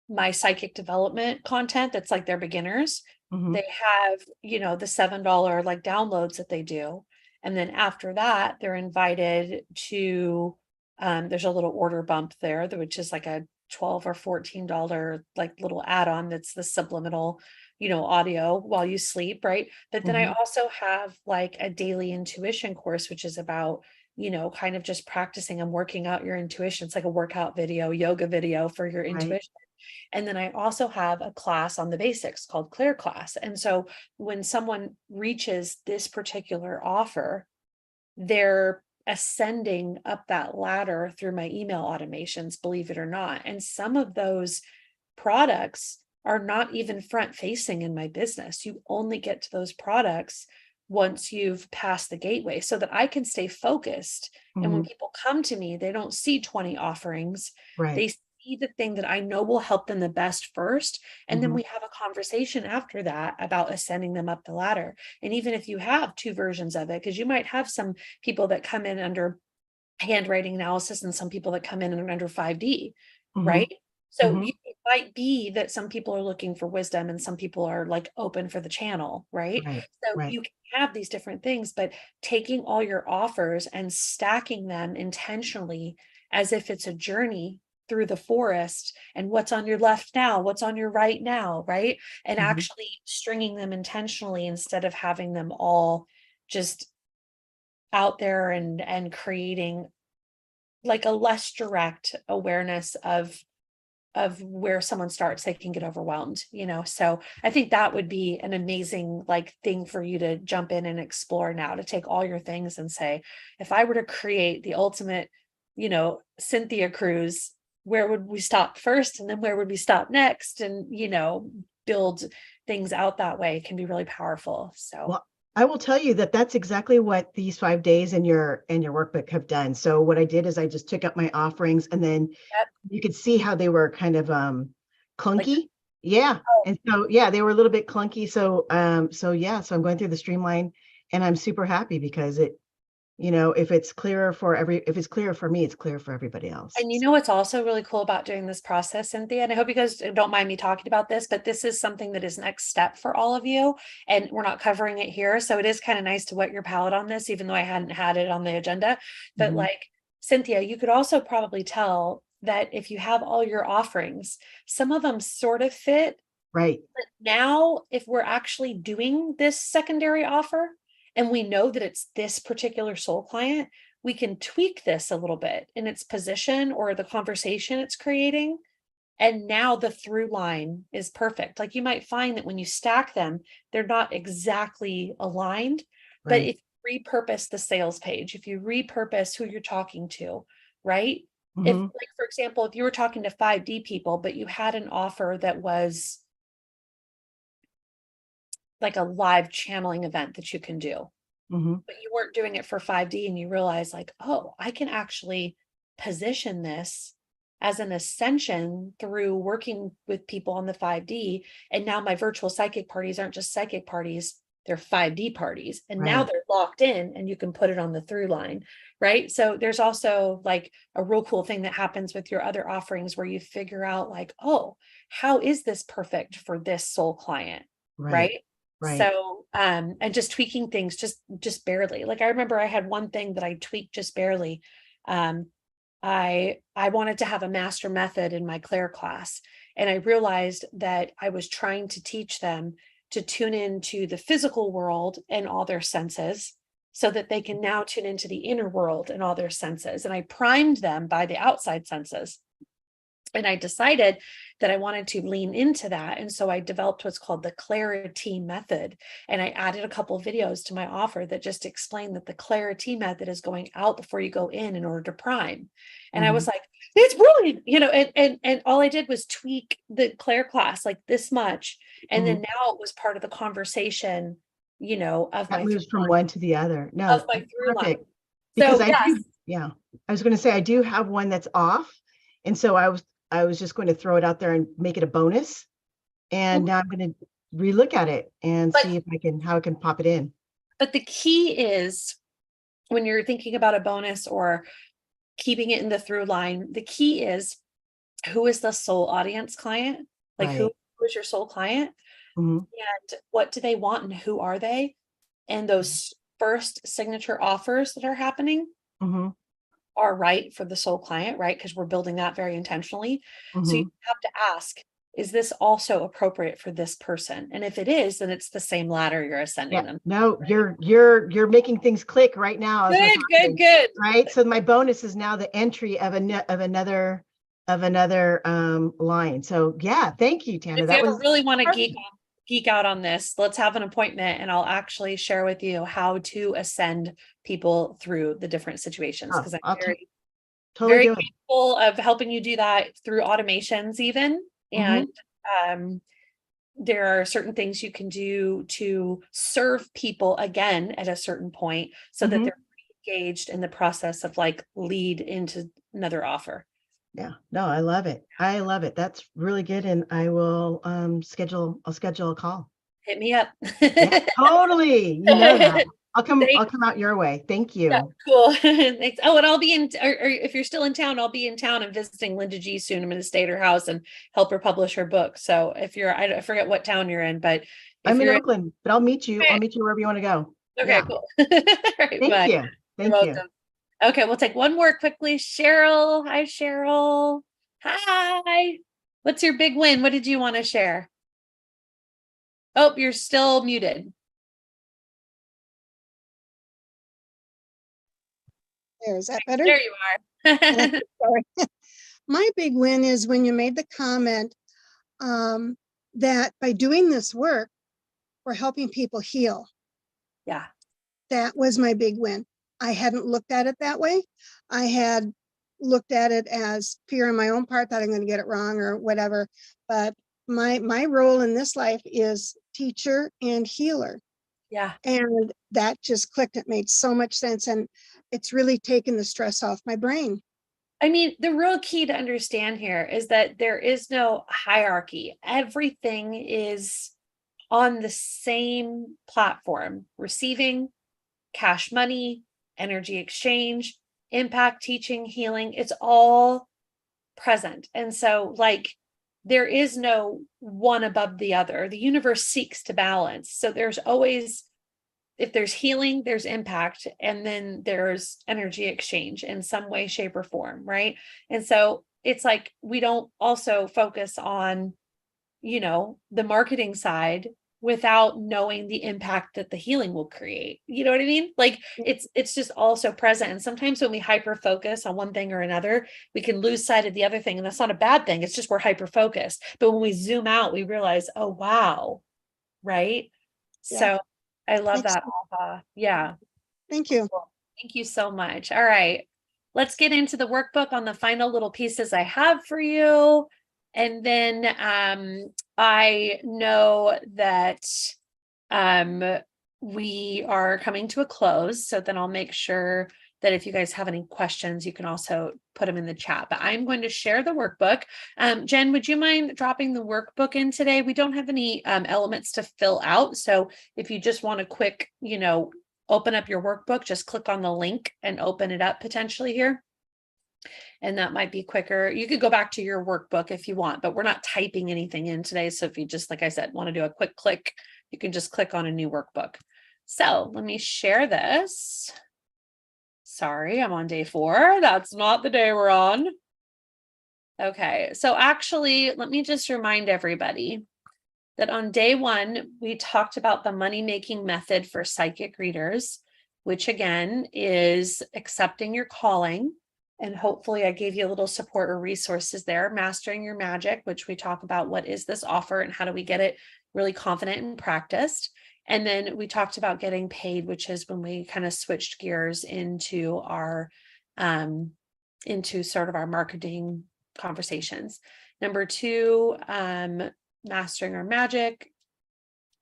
my psychic development content that's like they're beginners, Mhm. they have, you know, the $7 like downloads that they do. And then after that, they're invited to, there's a little order bump there, which is like a $12 or $14 like little add-on that's the subliminal, you know, audio while you sleep, right? But then I Mhm. also have like a daily intuition course, which is about, you know, kind of just practicing and working out your intuition. It's like a workout video, yoga video for your Right. intuition. And then I also have a class on the basics called Clear Class. And so when someone reaches this particular offer, they're ascending up that ladder through my email automations, believe it or not. And some of those products are not even front facing in my business. You only get to those products once you've passed the gateway so that I can stay focused. And when Mhm. people come to me, they don't see 20 offerings. Right. They see the thing that I know will help them the best first. And then Mhm. we have a conversation after that about ascending them up the ladder. And even if you have two versions of it, because you might have some people that come in under handwriting analysis and some people that come in under 5D, Mhm. right? So Mhm. it might be that some people are looking for wisdom and some people are like open for the channel, right? Right. So Right. you can have these different things, but taking all your offers and stacking them intentionally as if it's a journey through the forest and what's on your left now, what's on your right now, right? And Mhm. actually stringing them intentionally instead of having them all just out there and creating like a less direct awareness of where someone starts, they can get overwhelmed, you know. So I think that would be an amazing like thing for you to jump in and explore now, to take all your things and say, if I were to create the ultimate, you know, Cynthia cruise, where would we stop first and then where would we stop next, and you know, build things out that way can be really powerful. So Well, I will tell you that that's exactly what these 5 days in your workbook have done. So what I did is I just took up my offerings and then yep, you could see how they were kind of like clunky. Yeah. oh, And so yeah, they were a little bit clunky. So yeah, so I'm going through the streamline and I'm super happy because it, you know, if it's clearer if it's clearer for me, it's clear for everybody else. and you know what's also really cool about doing this process, Cynthia, and I hope you guys don't mind me talking about this, but this is something that is next step for all of you, and we're not covering it here. So it is kind of nice to wet your palate on this, even though I hadn't had it on the agenda. But Mhm. like Cynthia, you could also probably tell that if you have all your offerings, some of them sort of fit. Right. But now, if we're actually doing this secondary offer and we know that it's this particular soul client, we can tweak this a little bit in its position or the conversation it's creating. And now the through line is perfect. Like you might find that when you stack them, they're not exactly aligned. But Right. if you repurpose the sales page, if you repurpose who you're talking to, right? If, Mhm. like, for example, if you were talking to 5D people, but you had an offer that was like a live channeling event that you can do, Mhm. but you weren't doing it for 5D and you realize like, oh, I can actually position this as an ascension through working with people on the 5D. And now my virtual psychic parties aren't just psychic parties, they're 5D parties. And now Right. they're locked in and you can put it on the through line, right? So there's also like a real cool thing that happens with your other offerings where you figure out like, oh, how is this perfect for this soul client, Right. right? Right. So and just tweaking things just barely. Like I remember I had one thing that I tweaked just barely. um I wanted to have a master method in my Claire class, and I realized that I was trying to teach them to tune into the physical world and all their senses so that they can now tune into the inner world and all their senses, and I primed them by the outside senses. And I decided that I wanted to lean into that. And so I developed what's called the clarity method. And I added a couple of videos to my offer that just explained that the clarity method is going out before you go in order to prime. And I was like, it's brilliant, and all I did was tweak the Claire class like this much. And then now it was part of the conversation, of That my moves from through one to the other. No, line, of my that's through line. perfect. Because So I yes, do, yeah, I was going to say, I do have one that's off. And so I was just going to throw it out there and make it a bonus. And now I'm going to relook at it and But- see if how I can pop it in. but the key is when you're thinking about a bonus or keeping it in the through line, the key is who is the soul audience client? Like Right. who is your soul client? Mhm. And what do they want and who are they? And those first signature offers that are happening Mhm. are right for the soul client, right? Because we're building that very intentionally. So Mhm. you have to ask, is this also appropriate for this person? And if it is, then it's the same ladder you're ascending Yeah, them. no, you're making things click right now as we're talking, Good. right? So my bonus is now the entry of another line. So yeah, thank you, Tana. If you That ever was really want to perfect. geek out on this, let's have an appointment and I'll actually share with you how to ascend people through the different situations. Oh, Because I'm I'll very, totally very do it. capable of helping you do that through automations even. And there are certain things you can do to serve people again at a certain point so that they're engaged in the process of like lead into another offer. Yeah, no, I love it. I love it. That's really good. And I will I'll schedule a call. Hit me up. Yeah, totally. You know that. I'll come out your way. Thank you. Yeah, cool. Thanks. Oh, and I'll be in, or if you're still in town, I'll be in town and visiting Linda G soon. I'm going to stay at her house and help her publish her book. So if you're, I forget what town you're in, but if I'm in you're Oakland, but I'll meet you. I'll meet you wherever you want to go. okay, Yeah. cool. All right, Thank bye. you. You're Thank you. welcome. Okay, we'll take one more quickly. Cheryl. Hi, Cheryl. Hi. What's your big win? What did you want to share? Oh, you're still muted. There, is that better? There you are. Sorry. My big win is when you made the comment that by doing this work, we're helping people heal. Yeah. That was my big win. I hadn't looked at it that way. I had looked at it as fear on my own part that I'm going to get it wrong or whatever. But my role in this life is teacher and healer. Yeah. And that just clicked. It made so much sense. And it's really taken the stress off my brain. I mean, the real key to understand here is that there is no hierarchy. Everything is on the same platform, receiving, cash money, energy exchange, impact, teaching, healing. It's all present. And so like, there is no one above the other. The universe seeks to balance. So there's always, if there's healing, there's impact, and then there's energy exchange in some way, shape, or form, right? And so it's like we don't also focus on, the marketing side without knowing the impact that the healing will create. You know what I mean? Like it's just also present. And sometimes when we hyper focus on one thing or another, we can lose sight of the other thing. And that's not a bad thing. It's just we're hyper focused. But when we zoom out, we realize, oh, wow. Right. Yeah. So I love Makes that. Yeah. Thank you. Cool. Thank you so much. All right. Let's get into the workbook on the final little pieces I have for you. And then I know that we are coming to a close. So then I'll make sure that if you guys have any questions, you can also put them in the chat. But I'm going to share the workbook. Jen, would you mind dropping the workbook in today? We don't have any elements to fill out. So if you just want a quick, open up your workbook, just click on the link and open it up potentially here. And that might be quicker. You could go back to your workbook if you want, but we're not typing anything in today. So if you just, like I said, want to do a quick click, you can just click on a new workbook. So let me share this. Sorry, I'm on day 4. That's not the day we're on. Okay, so actually, let me just remind everybody that on day 1, we talked about the money-making method for psychic readers, which again is accepting your calling, And hopefully I gave you a little support or resources there. Mastering Your Magic, which we talk about what is this offer and how do we get it really confident and practiced. And then we talked about getting paid, which is when we kind of switched gears into our into sort of our marketing conversations. Number 2, Mastering Our Magic.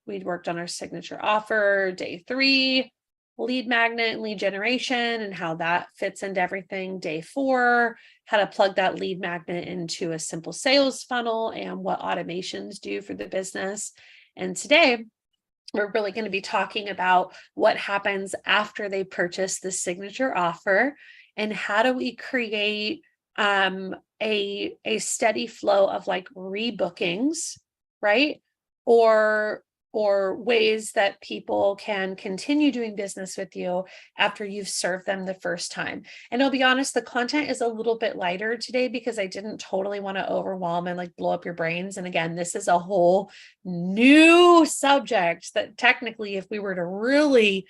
We'd worked on our signature offer. Day 3, lead magnet and lead generation and how that fits into everything. Day 4, how to plug that lead magnet into a simple sales funnel and what automations do for the business. And today, we're really going to be talking about what happens after they purchase the signature offer and how do we create a steady flow of like rebookings, right? Or ways that people can continue doing business with you after you've served them the first time. And I'll be honest, the content is a little bit lighter today because I didn't totally want to overwhelm and like blow up your brains. And again, this is a whole new subject that technically, if we were to really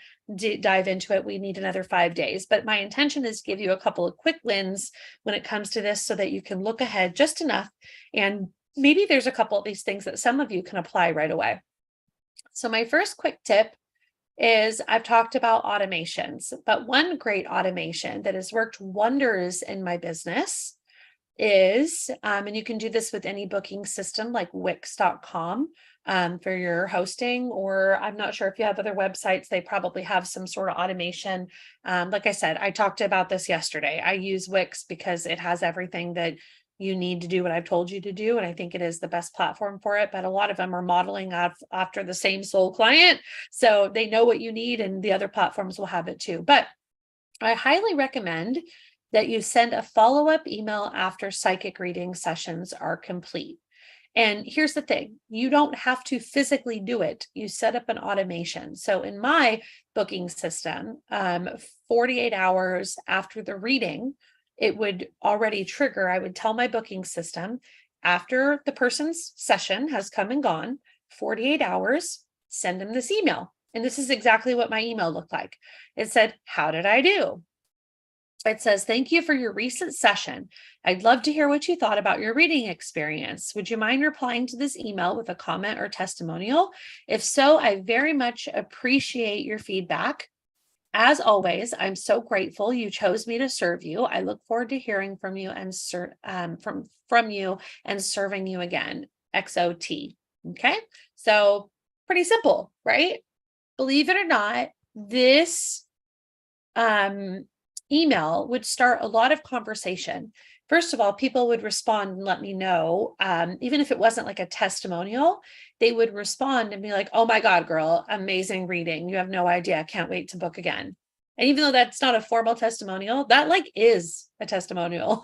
dive into it, we need another 5 days. But my intention is to give you a couple of quick wins when it comes to this so that you can look ahead just enough. And maybe there's a couple of these things that some of you can apply right away. So my first quick tip is I've talked about automations, but one great automation that has worked wonders in my business is, and you can do this with any booking system like Wix.com for your hosting, or I'm not sure if you have other websites, they probably have some sort of automation. Like I said, I talked about this yesterday. I use Wix because it has everything that you need to do what I've told you to do. And I think it is the best platform for it, but a lot of them are modeling after the same soul client. So they know what you need and the other platforms will have it too. But I highly recommend that you send a follow-up email after psychic reading sessions are complete. And here's the thing, you don't have to physically do it. You set up an automation. So in my booking system, 48 hours after the reading, it would already trigger. I would tell my booking system after the person's session has come and gone, 48 hours, send them this email. And this is exactly what my email looked like. It said, how did I do? It says, thank you for your recent session. I'd love to hear what you thought about your reading experience. Would you mind replying to this email with a comment or testimonial? If so, I very much appreciate your feedback. As always, I'm so grateful you chose me to serve you. I look forward to hearing from you and from you and serving you again. XOT. Okay, so pretty simple, right? Believe it or not, this email would start a lot of conversation. First of all, people would respond and let me know, even if it wasn't like a testimonial, they would respond and be like, oh my God, girl, amazing reading. You have no idea. I can't wait to book again. And even though that's not a formal testimonial, that like is a testimonial.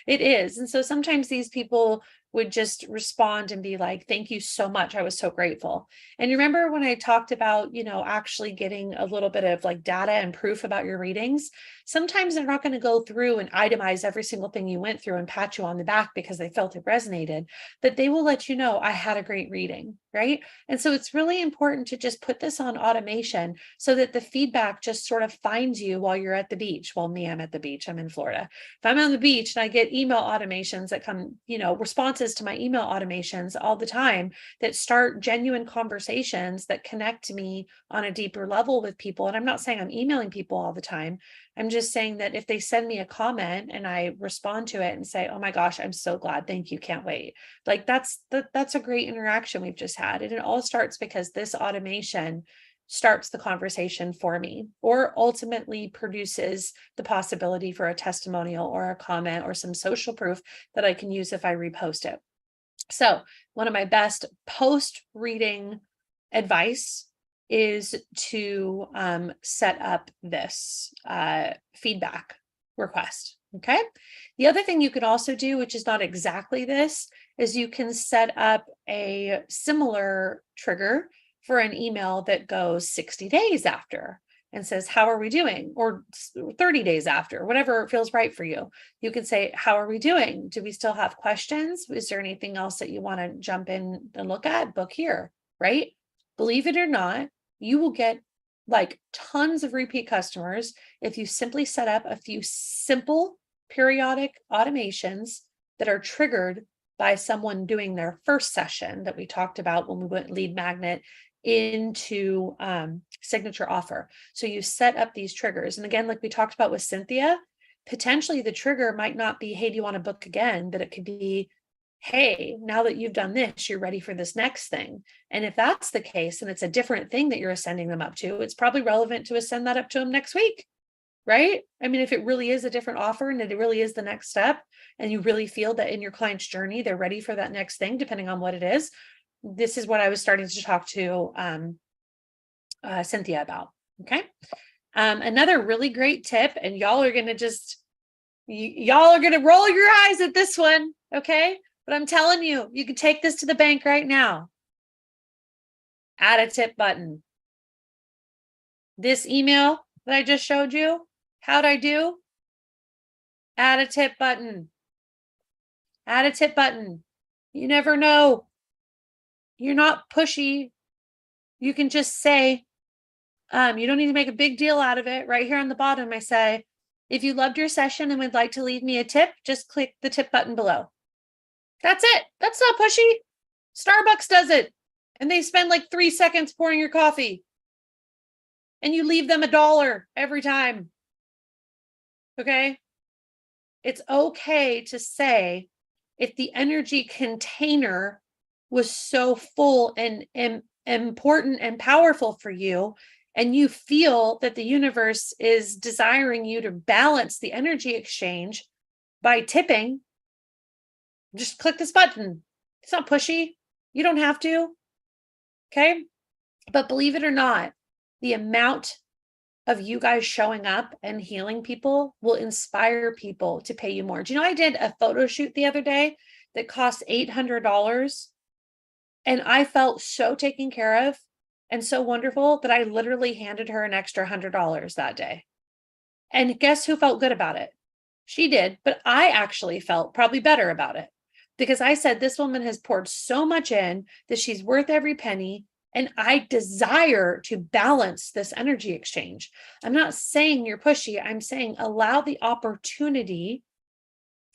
It is. And so sometimes these people would just respond and be like, thank you so much. I was so grateful. And you remember when I talked about, actually getting a little bit of like data and proof about your readings, sometimes they're not going to go through and itemize every single thing you went through and pat you on the back because they felt it resonated, but they will let you know, I had a great reading, right? And so it's really important to just put this on automation so that the feedback just sort of finds you while you're at the beach. Well, me, I'm at the beach. I'm in Florida. If I'm on the beach and I get email automations that come, responses to my email automations all the time that start genuine conversations that connect me on a deeper level with people. And I'm not saying I'm emailing people all the time. I'm just saying that if they send me a comment and I respond to it and say, oh my gosh, I'm so glad. Thank you. Can't wait. Like that's a great interaction we've just had. And it all starts because this automation starts the conversation for me, or ultimately produces the possibility for a testimonial or a comment or some social proof that I can use if I repost it. So one of my best post-reading advice is to set up this feedback request. Okay. The other thing you could also do, which is not exactly this, is you can set up a similar trigger for an email that goes 60 days after and says, how are we doing? Or 30 days after, whatever feels right for you. You can say, how are we doing? Do we still have questions? Is there anything else that you want to jump in and look at? Book here, right? Believe it or not, you will get like tons of repeat customers if you simply set up a few simple periodic automations that are triggered by someone doing their first session that we talked about when we went lead magnet into signature offer. So you set up these triggers. And again, like we talked about with Cynthia, potentially the trigger might not be, hey, do you want to book again? But it could be, hey, now that you've done this, you're ready for this next thing. And if that's the case, and it's a different thing that you're ascending them up to, it's probably relevant to ascend that up to them next week, right? I mean, if it really is a different offer and it really is the next step, and you really feel that in your client's journey, they're ready for that next thing, depending on what it is. This is what I was starting to talk to Cynthia about. Okay. Another really great tip, and y'all are going to roll your eyes at this one. Okay. But I'm telling you, you can take this to the bank right now. Add a tip button. This email that I just showed you, how'd I do? Add a tip button. Add a tip button. You never know. You're not pushy. You can just say, you don't need to make a big deal out of it. Right here on the bottom, I say, if you loved your session and would like to leave me a tip, just click the tip button below. That's it. That's not pushy. Starbucks does it. And they spend like 3 seconds pouring your coffee. And you leave them $1 every time. Okay? It's okay to say, if the energy container was so full and important and powerful for you, and you feel that the universe is desiring you to balance the energy exchange by tipping, just click this button. It's not pushy. You don't have to. Okay? But believe it or not, the amount of you guys showing up and healing people will inspire people to pay you more. Do you know, I did a photo shoot the other day that cost $800, and I felt so taken care of and so wonderful that I literally handed her an extra $100 that day. And guess who felt good about it? She did, but I actually felt probably better about it, because I said, this woman has poured so much in that she's worth every penny. And I desire to balance this energy exchange. I'm not saying you're pushy. I'm saying allow the opportunity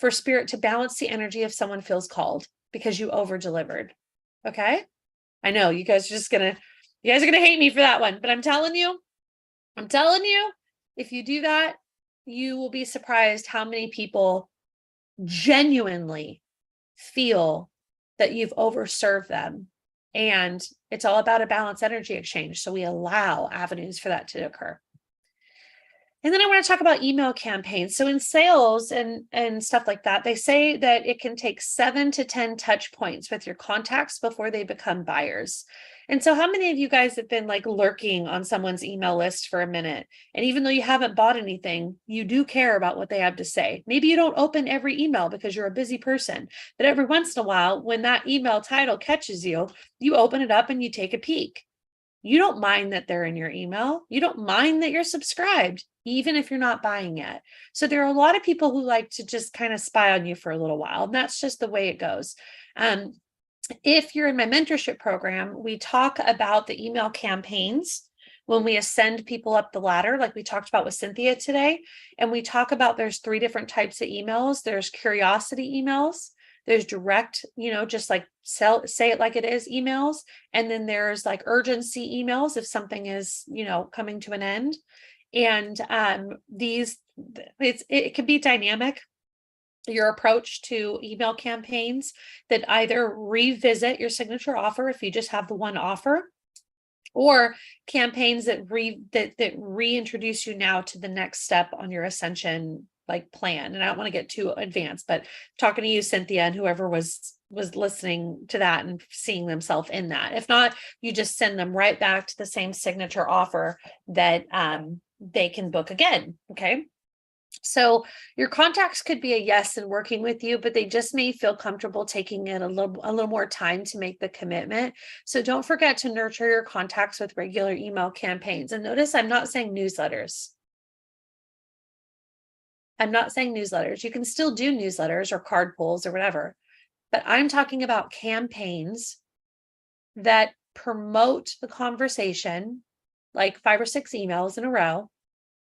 for spirit to balance the energy if someone feels called because you over delivered. Okay. I know you guys are going to hate me for that one, but I'm telling you, if you do that, you will be surprised how many people genuinely feel that you've overserved them. And it's all about a balanced energy exchange. So we allow avenues for that to occur. And then I want to talk about email campaigns. So in sales and stuff like that, they say that it can take 7 to 10 touch points with your contacts before they become buyers. And so how many of you guys have been like lurking on someone's email list for a minute? And even though you haven't bought anything, you do care about what they have to say. Maybe you don't open every email because you're a busy person, but every once in a while, when that email title catches you, you open it up and you take a peek. You don't mind that they're in your email. You don't mind that you're subscribed, even if you're not buying yet. So there are a lot of people who like to just kind of spy on you for a little while. And that's just the way it goes. If you're in my mentorship program, we talk about the email campaigns when we ascend people up the ladder, like we talked about with Cynthia today. And we talk about there's 3 different types of emails. There's curiosity emails. There's direct, just like say it like it is emails. And then there's like urgency emails if something is, coming to an end. And it can be dynamic. Your approach to email campaigns that either revisit your signature offer if you just have the one offer, or campaigns that reintroduce you now to the next step on your ascension plan. And I don't want to get too advanced, but talking to you, Cynthia, and whoever was listening to that and seeing themselves in that. If not, you just send them right back to the same signature offer that they can book again. Okay. So your contacts could be a yes in working with you, but they just may feel comfortable taking in a little more time to make the commitment. So don't forget to nurture your contacts with regular email campaigns. And notice I'm not saying newsletters. You can still do newsletters or card pulls or whatever, but I'm talking about campaigns that promote the conversation, like 5 or 6 emails in a row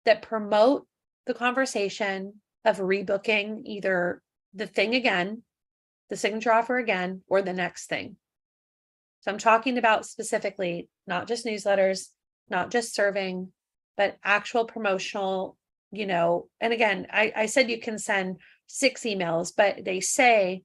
that promote the conversation of rebooking either the thing again, the signature offer again, or the next thing. So I'm talking about specifically, not just newsletters, not just serving, but actual promotional, and again, I said you can send 6 emails, but they say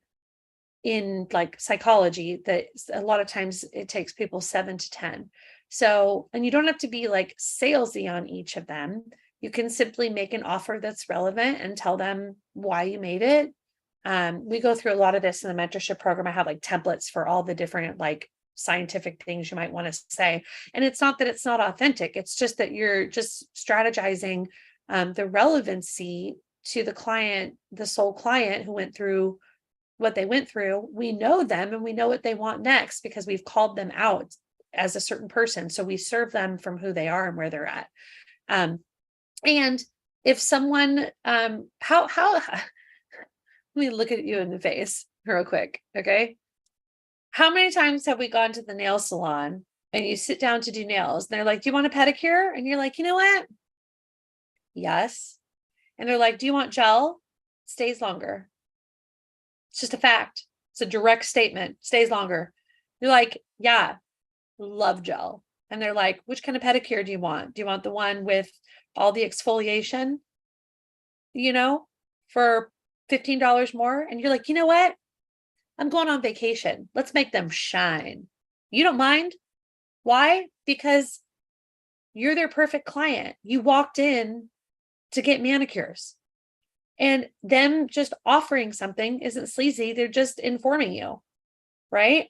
in like psychology that a lot of times it takes people 7 to 10. So, and you don't have to be like salesy on each of them. You can simply make an offer that's relevant and tell them why you made it. We go through a lot of this in the mentorship program. I have like templates for all the different like scientific things you might want to say. And it's not that it's not authentic. It's just that you're just strategizing the relevancy to the client, the sole client who went through what they went through. We know them and we know what they want next because we've called them out as a certain person. So we serve them from who they are and where they're at. And if someone, let me look at you in the face real quick. Okay. How many times have we gone to the nail salon and you sit down to do nails and they're like, do you want a pedicure? And you're like, you know what? Yes. And they're like, do you want gel? Stays longer. It's just a fact. It's a direct statement. Stays longer. You're like, yeah, love gel. And they're like, which kind of pedicure do you want? Do you want the one with all the exfoliation, for $15 more? And you're like, you know what? I'm going on vacation. Let's make them shine. You don't mind. Why? Because you're their perfect client. You walked in to get manicures. And them just offering something isn't sleazy. They're just informing you, right?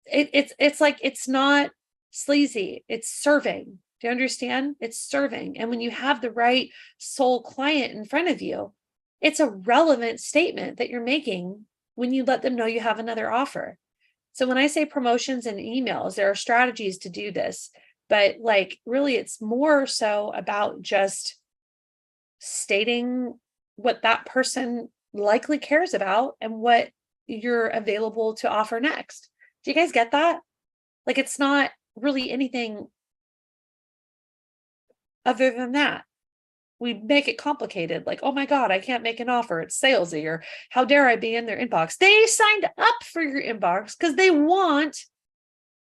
It's like, it's not sleazy. It's serving. Do you understand? It's serving. And when you have the right soul client in front of you, it's a relevant statement that you're making when you let them know you have another offer. So when I say promotions and emails, there are strategies to do this, but like really it's more so about just stating what that person likely cares about and what you're available to offer next. Do you guys get that? Like, it's not really anything other than that. We make it complicated. Like, oh my God, I can't make an offer. It's salesy, or how dare I be in their inbox? They signed up for your inbox because they want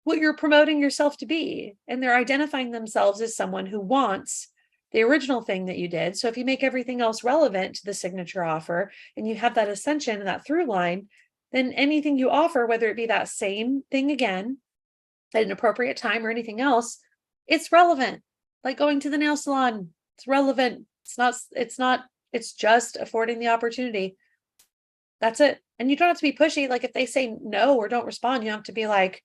what you're promoting yourself to be. And they're identifying themselves as someone who wants the original thing that you did. So if you make everything else relevant to the signature offer and you have that ascension and that through line, then anything you offer, whether it be that same thing again at an appropriate time or anything else, it's relevant. Like going to the nail salon, it's relevant. It's just affording the opportunity. That's it. And you don't have to be pushy. Like if they say no or don't respond, you have to be like,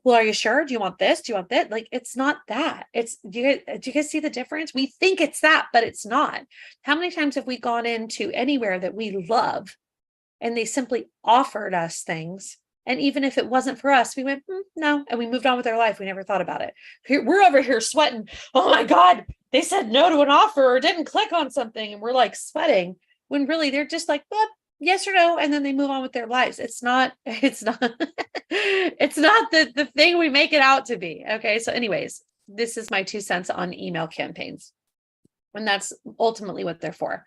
well, are you sure? Do you want this? Do you want that? Like, it's not that. Do you guys see the difference? We think it's that, but it's not. How many times have we gone into anywhere that we love and they simply offered us things? And even if it wasn't for us, we went, no. And we moved on with our life. We never thought about it. We're over here sweating. Oh my God, they said no to an offer or didn't click on something. And we're like sweating when really they're just like, yes or no. And then they move on with their lives. It's not the thing we make it out to be. Okay. So anyways, this is my 2 cents on email campaigns. And that's ultimately what they're for.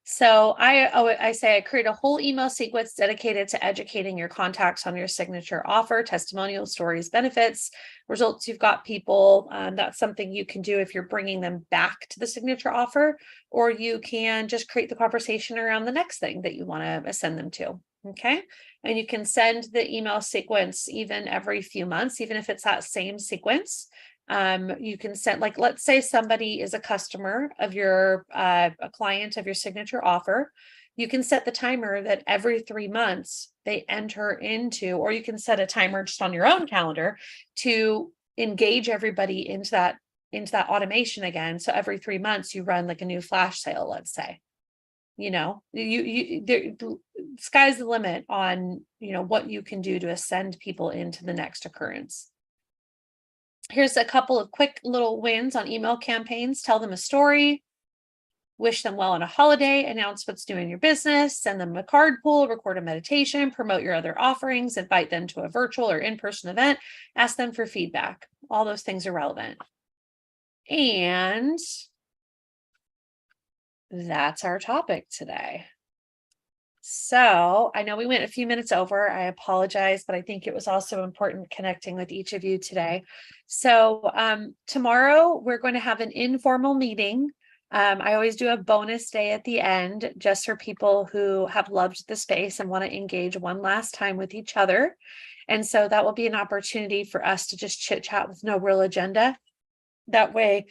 So I say I create a whole email sequence dedicated to educating your contacts on your signature offer, testimonial stories, benefits, results you've got people. That's something you can do if you're bringing them back to the signature offer, or you can just create the conversation around the next thing that you want to send them to. Okay. And you can send the email sequence even every few months, even if it's that same sequence. You can send, like, let's say somebody is a customer of your, a client of your signature offer. You can set the timer that every 3 months they enter into, or you can set a timer just on your own calendar to engage everybody into that automation again. So every 3 months you run like a new flash sale, let's say. Sky's the limit on, what you can do to ascend people into the next occurrence. Here's a couple of quick little wins on email campaigns. Tell them a story, wish them well on a holiday, announce what's new in your business, send them a card pull, record a meditation, promote your other offerings, invite them to a virtual or in-person event, ask them for feedback. All those things are relevant. And that's our topic today. So I know we went a few minutes over. I apologize, but I think it was also important connecting with each of you today. So tomorrow we're going to have an informal meeting. I always do a bonus day at the end just for people who have loved the space and want to engage one last time with each other. And so that will be an opportunity for us to just chit chat with no real agenda. That way,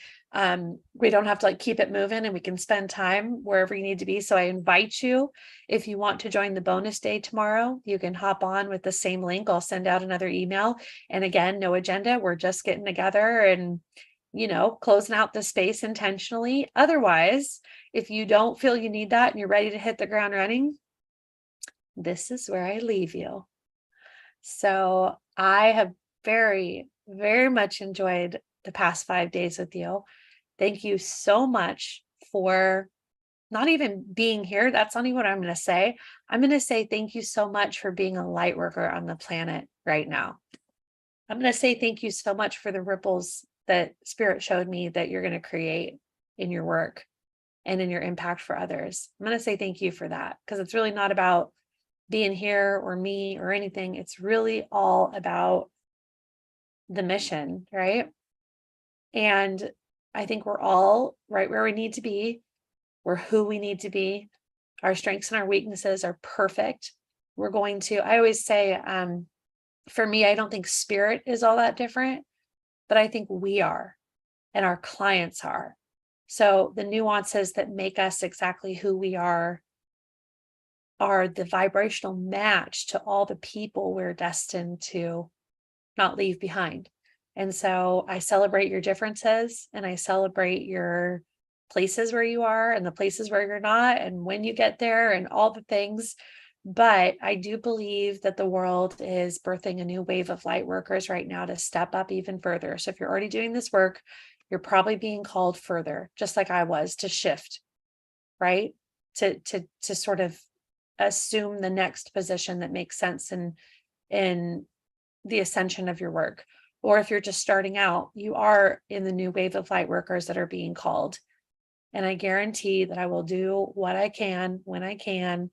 we don't have to like keep it moving and we can spend time wherever you need to be. So I invite you, if you want to join the bonus day tomorrow, you can hop on with the same link. I'll send out another email. And again, no agenda. We're just getting together and, you know, closing out the space intentionally. Otherwise, if you don't feel you need that and you're ready to hit the ground running, this is where I leave you. So I have very, very much enjoyed the past 5 days with you. Thank you so much for not even being here. That's not even what I'm going to say. I'm going to say thank you so much for being a light worker on the planet right now. I'm going to say thank you so much for the ripples that Spirit showed me that you're going to create in your work and in your impact for others. I'm going to say thank you for that, because it's really not about being here or me or anything. It's really all about the mission, right? And I think we're all right where we need to be. We're who we need to be. Our strengths and our weaknesses are perfect. We're going to, I always say, for me, I don't think Spirit is all that different, but I think we are, and our clients are. So the nuances that make us exactly who we are the vibrational match to all the people we're destined to not leave behind. And so I celebrate your differences, and I celebrate your places where you are and the places where you're not, and when you get there and all the things. But I do believe that the world is birthing a new wave of light workers right now to step up even further. So if you're already doing this work, you're probably being called further, just like I was, to shift, right? To sort of assume the next position that makes sense in the ascension of your work. Or if you're just starting out, you are in the new wave of light workers that are being called. And I guarantee that I will do what I can, when I can,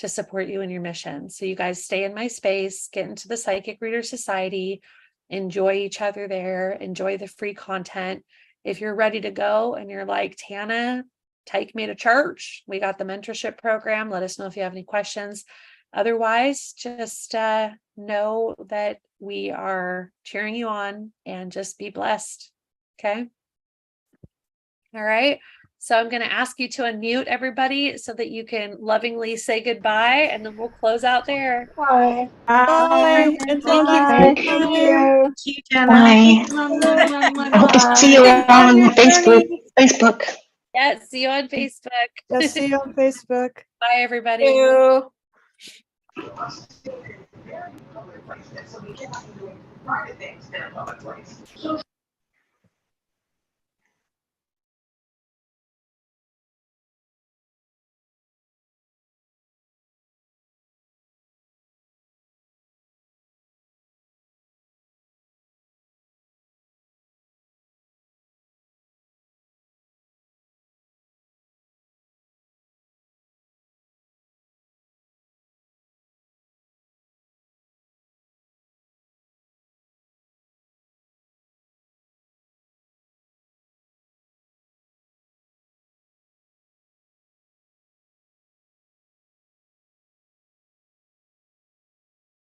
to support you in your mission. So you guys stay in my space, get into the Psychic Reader Society, enjoy each other there, enjoy the free content. If you're ready to go and you're like, Tana, take me to church, we got the mentorship program. Let us know if you have any questions. Otherwise, just know that we are cheering you on, and just be blessed. Okay. All right. So I'm going to ask you to unmute everybody so that you can lovingly say goodbye, and then we'll close out there. Bye. Bye. And thank you for Bye. Thank coming. you. Bye. I hope to see you on Facebook. Yeah. See you on Facebook. Yeah, see you on Facebook. Bye, everybody. Thank you.